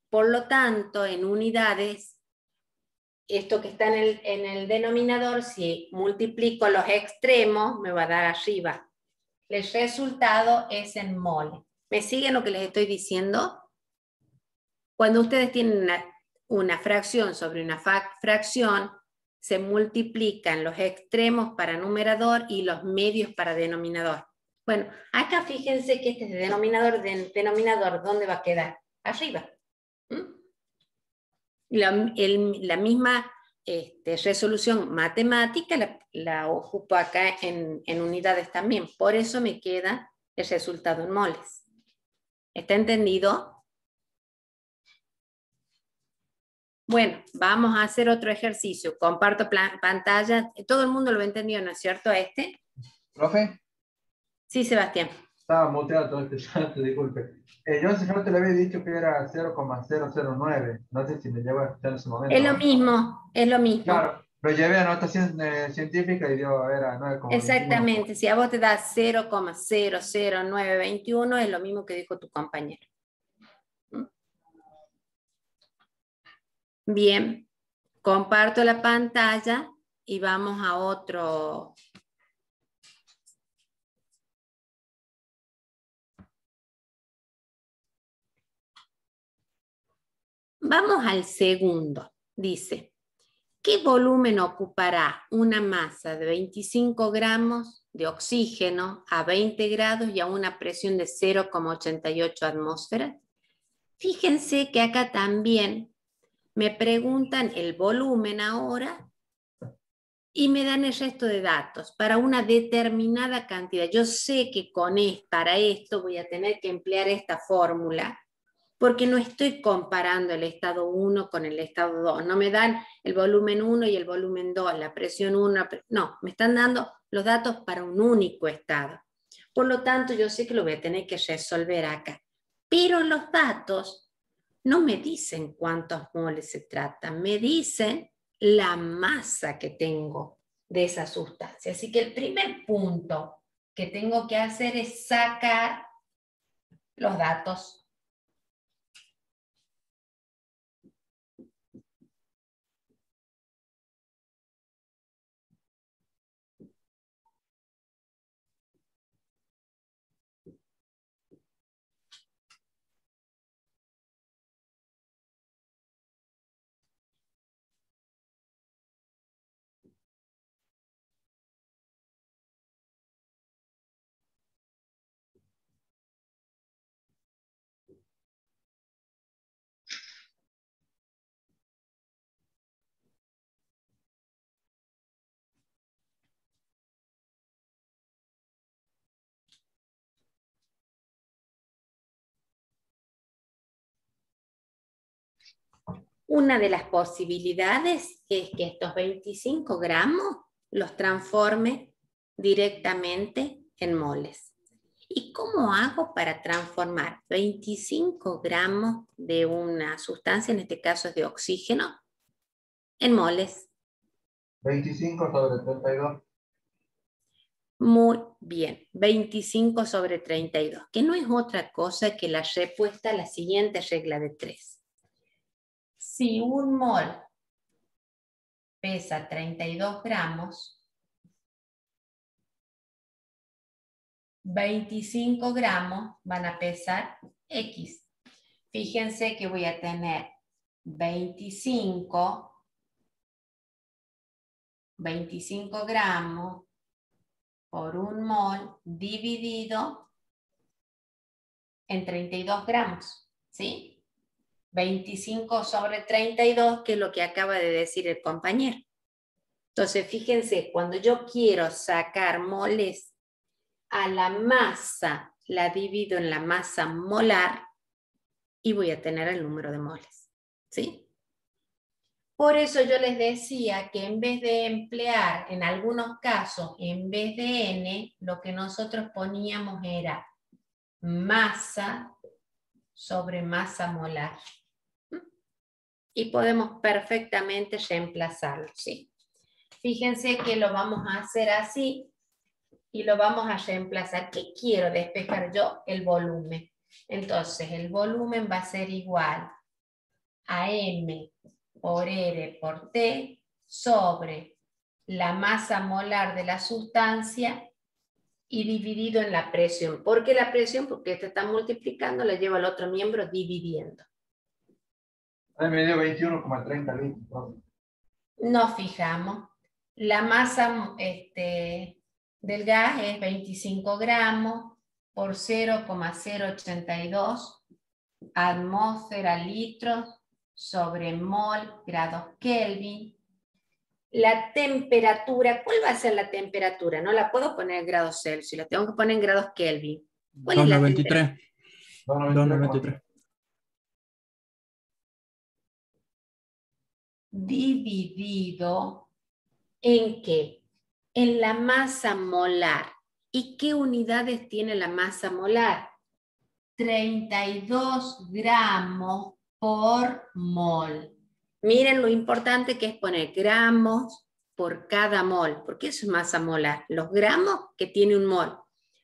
Por lo tanto, en unidades, esto que está en el denominador, si multiplico los extremos, me va a dar arriba. El resultado es en mol. ¿Me siguen lo que les estoy diciendo? Cuando ustedes tienen una fracción sobre una fracción, se multiplican los extremos para numerador y los medios para denominador. Bueno, acá fíjense que este es el denominador, ¿dónde va a quedar? Arriba. La misma resolución matemática la ocupo acá en unidades también. Por eso me queda el resultado en moles. ¿Está entendido? Bueno, vamos a hacer otro ejercicio. Comparto pantalla. Todo el mundo lo ha entendido, ¿no es cierto? ¿Profe? Sí, Sebastián. Estaba muteado todo este chat, disculpe. Yo hace rato le había dicho que era 0,009. No sé si me llevo a escuchar en ese momento. Es lo mismo, es lo mismo. Claro, lo llevé a notación científica y era 9,21. Exactamente, si a vos te da 0,00921 es lo mismo que dijo tu compañero. Bien, comparto la pantalla y vamos a otro. Vamos al segundo. Dice, ¿qué volumen ocupará una masa de 25 gramos de oxígeno a 20 grados y a una presión de 0,88 atmósferas? Fíjense que acá también me preguntan el volumen ahora y me dan el resto de datos para una determinada cantidad. Yo sé que para esto voy a tener que emplear esta fórmula, porque no estoy comparando el estado 1 con el estado 2. No me dan el volumen 1 y el volumen 2, la presión 1. No, me están dando los datos para un único estado. Por lo tanto, yo sé que lo voy a tener que resolver acá. Pero los datos no me dicen cuántos moles se tratan, me dicen la masa que tengo de esa sustancia. Así que el primer punto que tengo que hacer es sacar los datos. Una de las posibilidades es que estos 25 gramos los transforme directamente en moles. ¿Y cómo hago para transformar 25 gramos de una sustancia, en este caso es de oxígeno, en moles? 25 sobre 32. Muy bien, 25 sobre 32, que no es otra cosa que la respuesta a la siguiente regla de 3. Si un mol pesa 32 gramos, 25 gramos van a pesar X. Fíjense que voy a tener 25 gramos por un mol dividido en 32 gramos, ¿sí? 25 sobre 32, que es lo que acaba de decir el compañero. Entonces, fíjense, cuando yo quiero sacar moles, a la masa la divido en la masa molar y voy a tener el número de moles, ¿sí? Por eso yo les decía que en vez de emplear, en algunos casos, en vez de N, lo que nosotros poníamos era masa sobre masa molar. Y podemos perfectamente reemplazarlo, ¿sí? Fíjense que lo vamos a hacer así y lo vamos a reemplazar. ¿Qué quiero despejar yo? El volumen. Entonces, el volumen va a ser igual a M por R por T sobre la masa molar de la sustancia y dividido en la presión. ¿Por qué la presión? Porque esta está multiplicando, la lleva al otro miembro dividiendo. Ahí me dio 21,30 litros. Nos fijamos. La masa del gas es 25 gramos por 0,082 atmósfera litros sobre mol grados Kelvin. La temperatura, ¿cuál va a ser la temperatura? No la puedo poner en grados Celsius, la tengo que poner en grados Kelvin. ¿Cuál es la temperatura? 293. Dividido ¿en qué? En la masa molar. ¿Y qué unidades tiene la masa molar? 32 gramos por mol. Miren lo importante que es poner gramos por cada mol, porque eso es masa molar. Los gramos que tiene un mol.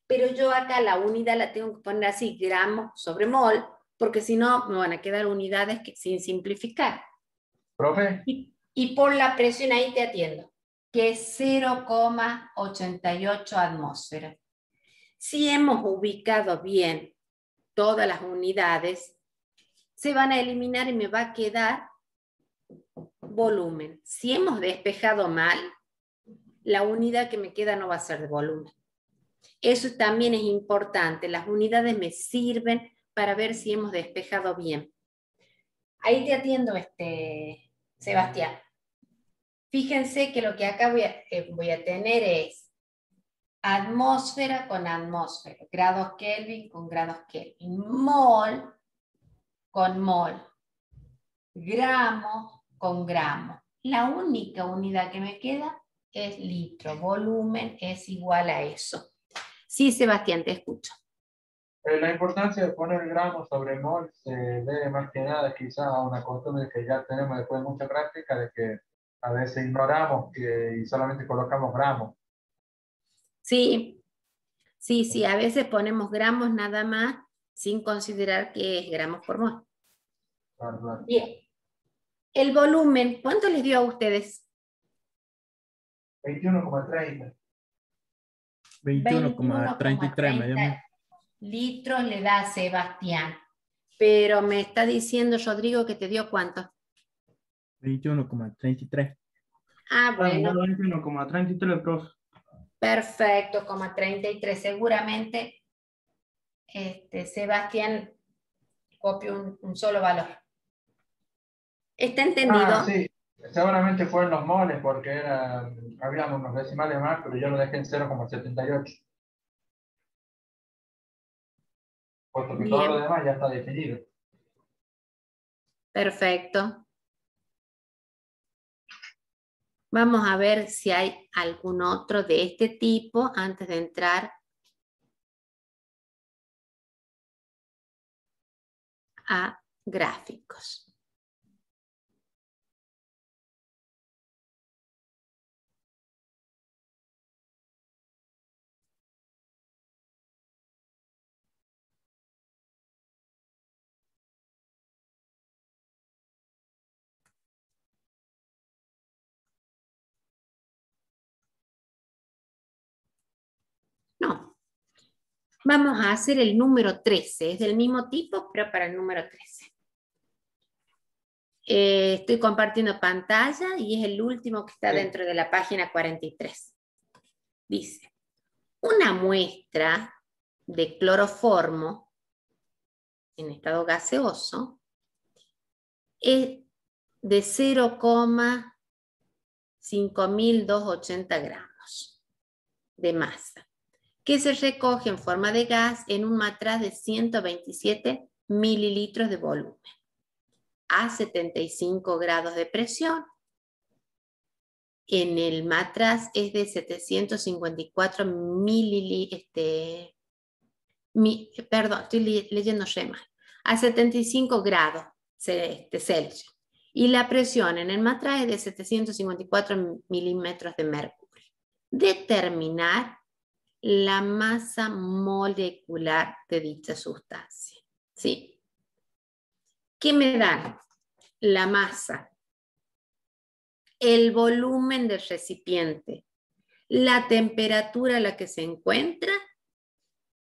Pero yo acá la unidad la tengo que poner así, gramos sobre mol, porque si no me van a quedar unidades sin simplificar. ¿Profe? Y por la presión ahí te atiendo, que es 0,88 atmósferas. Si hemos ubicado bien todas las unidades, se van a eliminar y me va a quedar volumen. Si hemos despejado mal, la unidad que me queda no va a ser de volumen. Eso también es importante. Las unidades me sirven para ver si hemos despejado bien. Ahí te atiendo, Sebastián. Fíjense que lo que acá voy a tener es atmósfera con atmósfera, grados Kelvin con grados Kelvin, mol con mol, gramo con gramo. La única unidad que me queda es litro, volumen es igual a eso. Sí, Sebastián, te escucho. La importancia de poner gramos sobre mol se debe más que nada quizá a una costumbre que ya tenemos después de mucha práctica, de que a veces ignoramos y solamente colocamos gramos. Sí, sí, a veces ponemos gramos nada más sin considerar que es gramos por mol. Claro, claro. Bien. El volumen, ¿cuánto les dio a ustedes? 21,30. 21,33 me dio a mí. Litros le da a Sebastián. Pero me está diciendo Rodrigo que te dio ¿cuánto? 21,33. Ah, bueno. 21,33, profe. Perfecto, 33. Seguramente Sebastián copió un solo valor. ¿Está entendido? Ah, sí. Seguramente fueron los moles porque había unos decimales más, pero yo lo dejé en 0,78. Puesto que Bien. todo lo demás ya está definido. Perfecto. Vamos a ver si hay algún otro de este tipo antes de entrar a gráficos. No. Vamos a hacer el número 13. Es del mismo tipo, pero para el número 13. Estoy compartiendo pantalla y es el último que está dentro de la página 43. Dice, una muestra de cloroformo en estado gaseoso es de 0,5280 gramos de masa, que se recoge en forma de gas en un matraz de 127 mililitros de volumen, a 75 grados de presión. En el matraz es de 754 perdón, estoy leyendo mal, a 75 grados Celsius. Y la presión en el matraz es de 754 milímetros de mercurio. Determinar la masa molecular de dicha sustancia. ¿Sí? ¿Qué me dan? La masa, el volumen del recipiente, la temperatura a la que se encuentra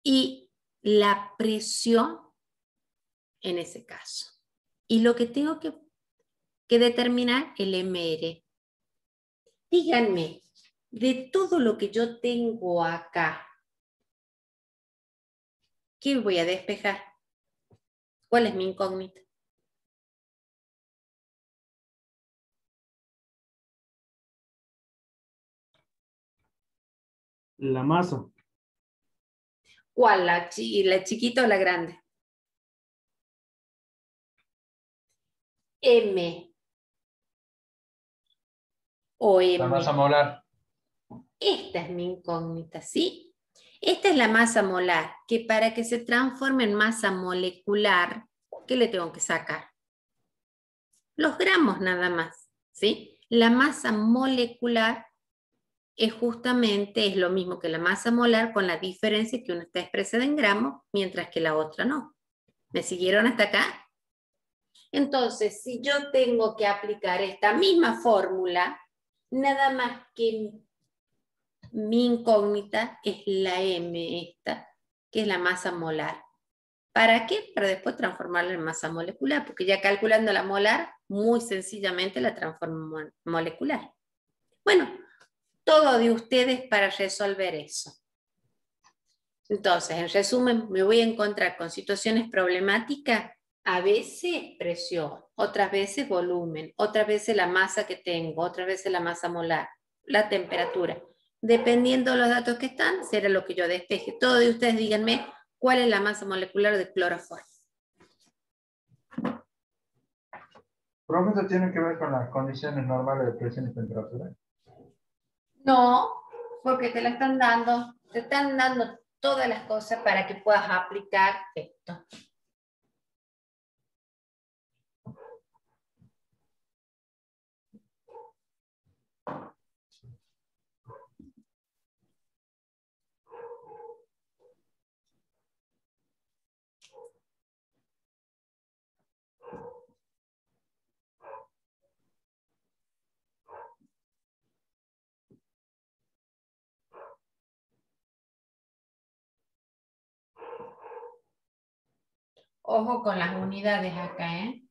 y la presión en ese caso. Y lo que tengo que determinar, el MR. Díganme, de todo lo que yo tengo acá, ¿qué voy a despejar? ¿Cuál es mi incógnita? La masa. ¿Cuál? ¿La chiquita o la grande? M o M. La masa molar. Esta es mi incógnita, ¿sí? Esta es la masa molar, que para que se transforme en masa molecular, ¿qué le tengo que sacar? Los gramos nada más, ¿sí? La masa molecular es lo mismo que la masa molar, con la diferencia que una está expresada en gramos, mientras que la otra no. ¿Me siguieron hasta acá? Entonces, si yo tengo que aplicar esta misma fórmula, nada más que mi incógnita es la M esta, que es la masa molar. ¿Para qué? Para después transformarla en masa molecular, porque ya calculando la molar, muy sencillamente la transformo en molecular. Bueno, todo de ustedes para resolver eso. Entonces, en resumen, me voy a encontrar con situaciones problemáticas A veces presión, otras veces volumen, otras veces la masa que tengo, otras veces la masa molar, la temperatura. Dependiendo de los datos que están, será lo que yo despeje. Todos de ustedes díganme cuál es la masa molecular de cloroformo. Profesor, ¿tiene que ver con las condiciones normales de presión y temperatura? No, porque te la están dando, te están dando todas las cosas para que puedas aplicar esto. Ojo con las unidades acá, ¿eh?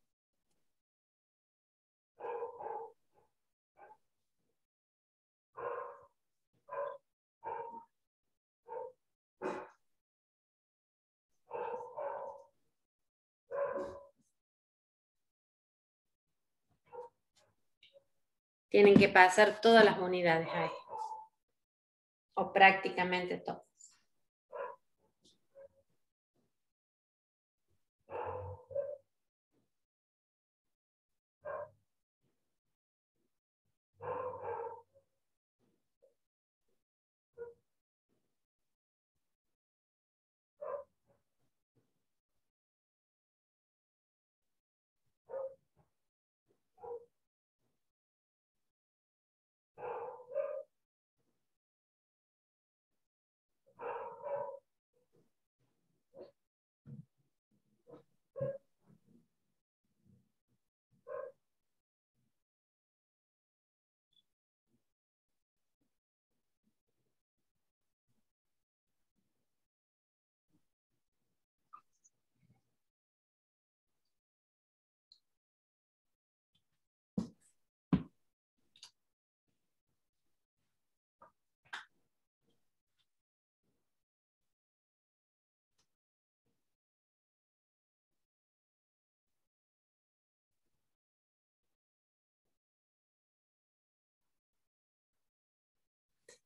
Tienen que pasar todas las unidades ahí. O prácticamente todas.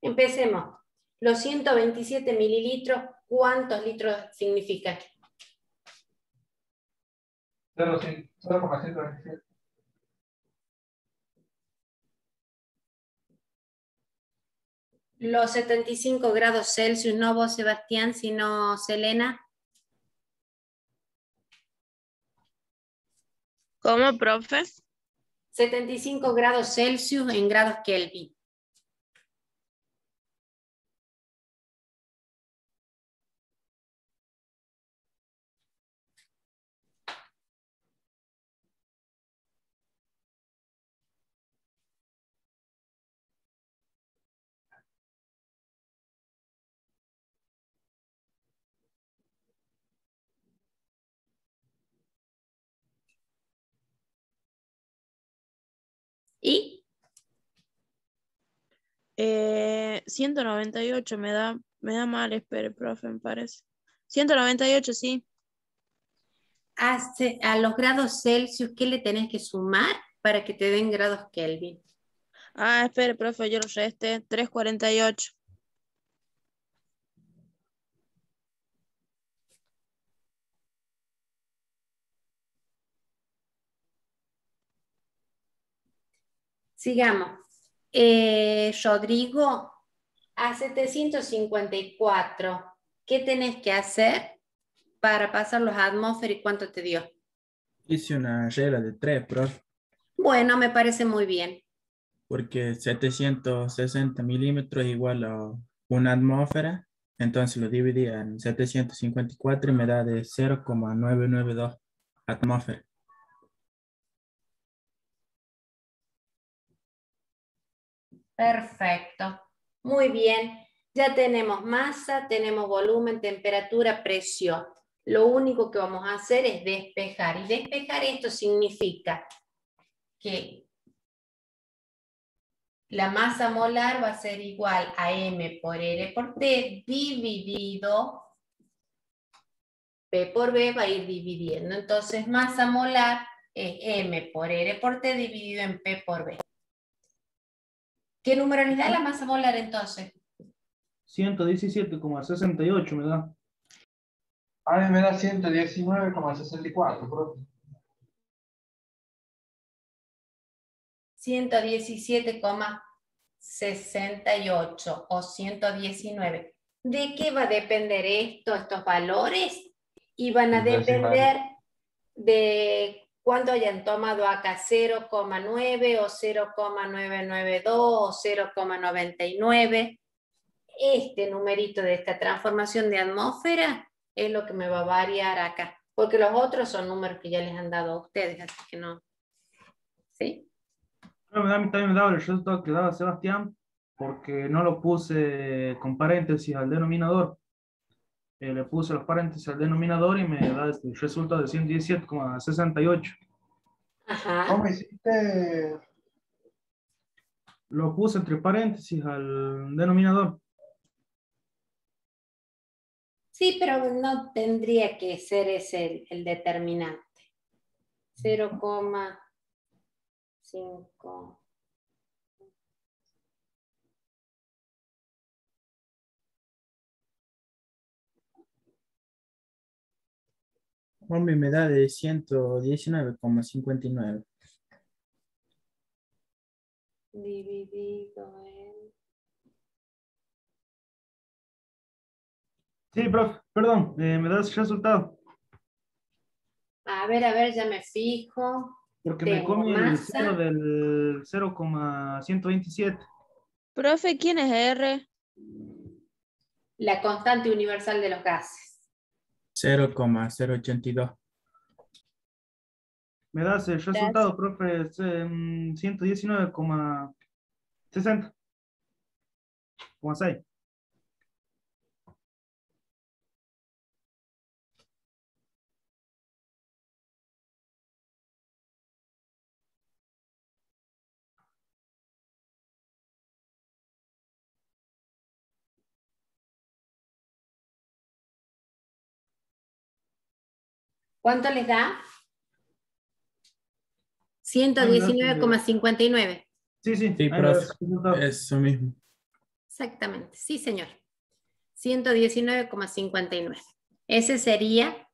Empecemos. Los 127 mililitros, ¿cuántos litros significan? 0,127. Los 75 grados Celsius, no vos, Sebastián, sino Selena. ¿Cómo, profe? 75 grados Celsius en grados Kelvin. ¿Y? 198 me da mal, espere, profe, me parece. 198, sí. A los grados Celsius, ¿qué le tenés que sumar para que te den grados Kelvin? Ah, espere, profe, yo lo resté. 348. Sigamos. Rodrigo, a 754, ¿qué tenés que hacer para pasar los atmósferos y cuánto te dio? Hice una regla de 3, profe, Bueno, me parece muy bien. porque 760 milímetros es igual a una atmósfera, entonces lo dividí en 754 y me da de 0,992 atmósfera. Perfecto. Muy bien. Ya tenemos masa, tenemos volumen, temperatura, presión. Lo único que vamos a hacer es despejar. Y despejar esto significa que la masa molar va a ser igual a M por L por T dividido P por B va a ir dividiendo. Entonces, masa molar es M por R por T dividido en P por B. ¿Qué número les da la masa molar entonces? 117,68 me da. A mí me da 119,64, profe. 117,68 o 119. ¿De qué va a depender estos valores? Y van a depender de cuánto hayan tomado acá, 0,9 o 0,992 o 0,99. Este numerito de esta transformación de atmósfera es lo que me va a variar acá, porque los otros son números que ya les han dado a ustedes, así que no. ¿Sí? A mí también me daba el resultado que daba Sebastián, porque no lo puse con paréntesis al denominador. Le puse los paréntesis al denominador y me da el resultado de 117,68. Ajá. ¿Cómo hiciste? Lo puse entre paréntesis al denominador. Sí, pero no tendría que ser ese el determinante. 0,5. Hombre, me da de 119,59. Dividido en... Sí, profe, perdón, me das el resultado. A ver, ya me fijo. Porque me Tengo comí el masa. cero del 0,127. Profe, ¿quién es R? La constante universal de los gases. 0,082. Me das el resultado, profe, es 119,60,6. ¿Cuánto les da? 119,59. Sí, Sí, ahí me profe, das el resultado. eso mismo. Exactamente, sí, señor. 119,59. Ese sería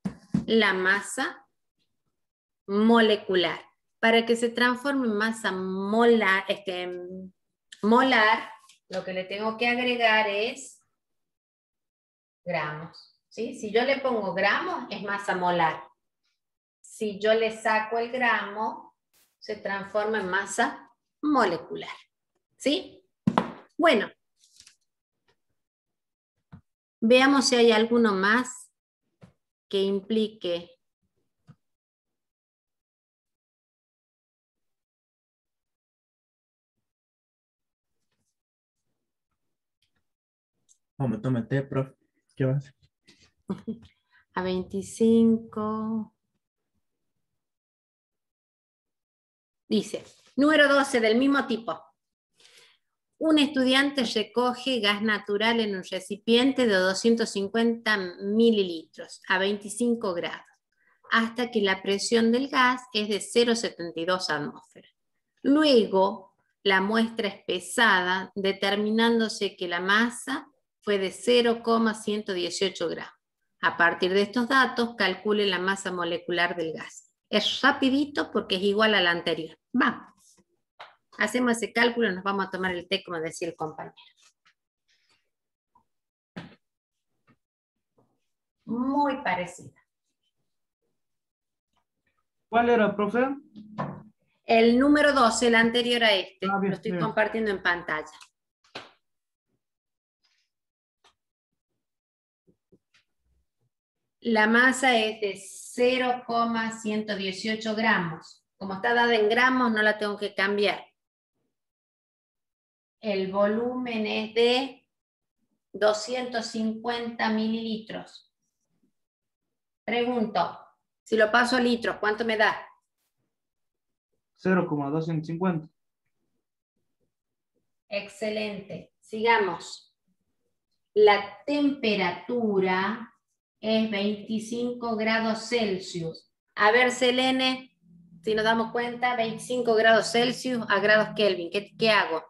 la masa molecular. Para que se transforme en masa molar, lo que le tengo que agregar es gramos. ¿Sí? Si yo le pongo gramos, es masa molar. Si yo le saco el gramo, se transforma en masa molecular. ¿Sí? Bueno. Veamos si hay alguno más que implique. Vamos, tómate, profe. ¿Qué vas? A 25. Dice, número 12 del mismo tipo. Un estudiante recoge gas natural en un recipiente de 250 mililitros a 25 grados, hasta que la presión del gas es de 0,72 atmósferas. Luego, la muestra es pesada, determinándose que la masa fue de 0,118 gramos. A partir de estos datos, calcule la masa molecular del gas. Es rapidito porque es igual a la anterior. Vamos. Hacemos ese cálculo y nos vamos a tomar el té, como decía el compañero. Muy parecida. ¿Cuál era, profe? El número 12, el anterior a este. Ah, bien, lo estoy bien. compartiendo en pantalla. La masa es de 0,118 gramos. Como está dada en gramos, no la tengo que cambiar. El volumen es de 250 mililitros. Pregunto, si lo paso a litros, ¿cuánto me da? 0,250. Excelente. Sigamos. La temperatura es 25 grados Celsius. A ver, Selene, si nos damos cuenta, 25 grados Celsius a grados Kelvin. ¿Qué hago?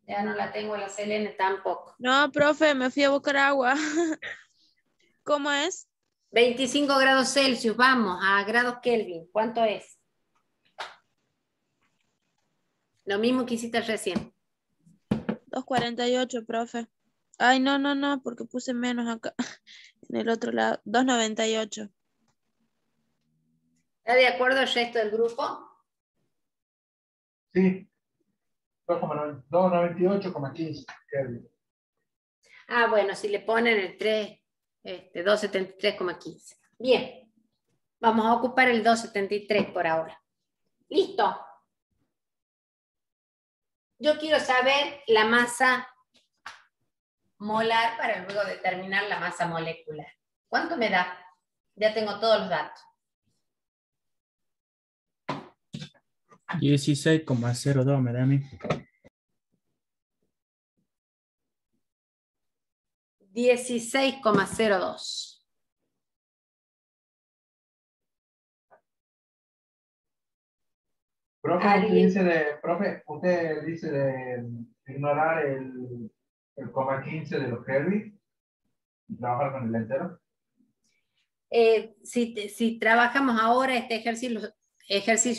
Ya no la tengo la Selene tampoco. No, profe, me fui a buscar agua. ¿Cómo es? 25 grados Celsius, vamos, a grados Kelvin. ¿Cuánto es? Lo mismo que hiciste recién. 248, profe. Ay, no, porque puse menos acá. En el otro lado. 298. ¿Está de acuerdo el resto del grupo? Sí. 298,15 Kelvin. Ah, bueno, si le ponen el 3, 273,15. Bien. Vamos a ocupar el 273 por ahora. ¿Listo? Yo quiero saber la masa molar para luego determinar la masa molecular. ¿Cuánto me da? Ya tengo todos los datos. 16,02 me da a mí. 16,02. Usted dice de ignorar el coma 15 de los Kelvin y trabajar con el entero. Si trabajamos ahora este ejercicio,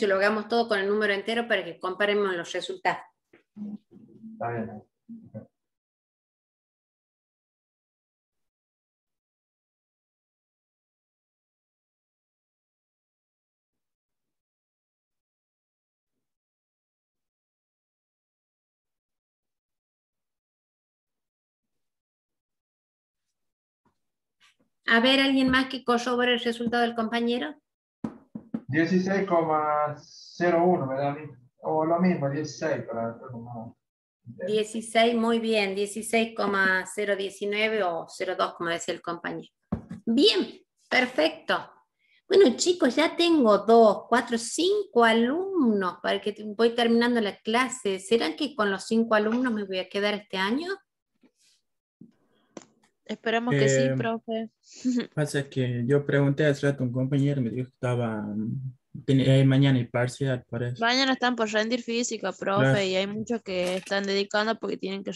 lo hagamos todo con el número entero para que comparemos los resultados. Está bien. A ver, ¿alguien más que corrobore el resultado del compañero? 16,01 me da a mí. O lo mismo, 16 para hacer como... 16, muy bien, 16,019 o 02, como decía el compañero. Bien, perfecto. Bueno, chicos, ya tengo 2, 4, 5 alumnos para que voy terminando la clase. ¿Será que con los 5 alumnos me voy a quedar este año? Esperemos que sí, profe. Pasa que yo pregunté hace rato a un compañero y me dijo que estaba mañana y parcial, por eso. Mañana están por rendir física, profe, Claro. y hay muchos que están dedicando porque tienen que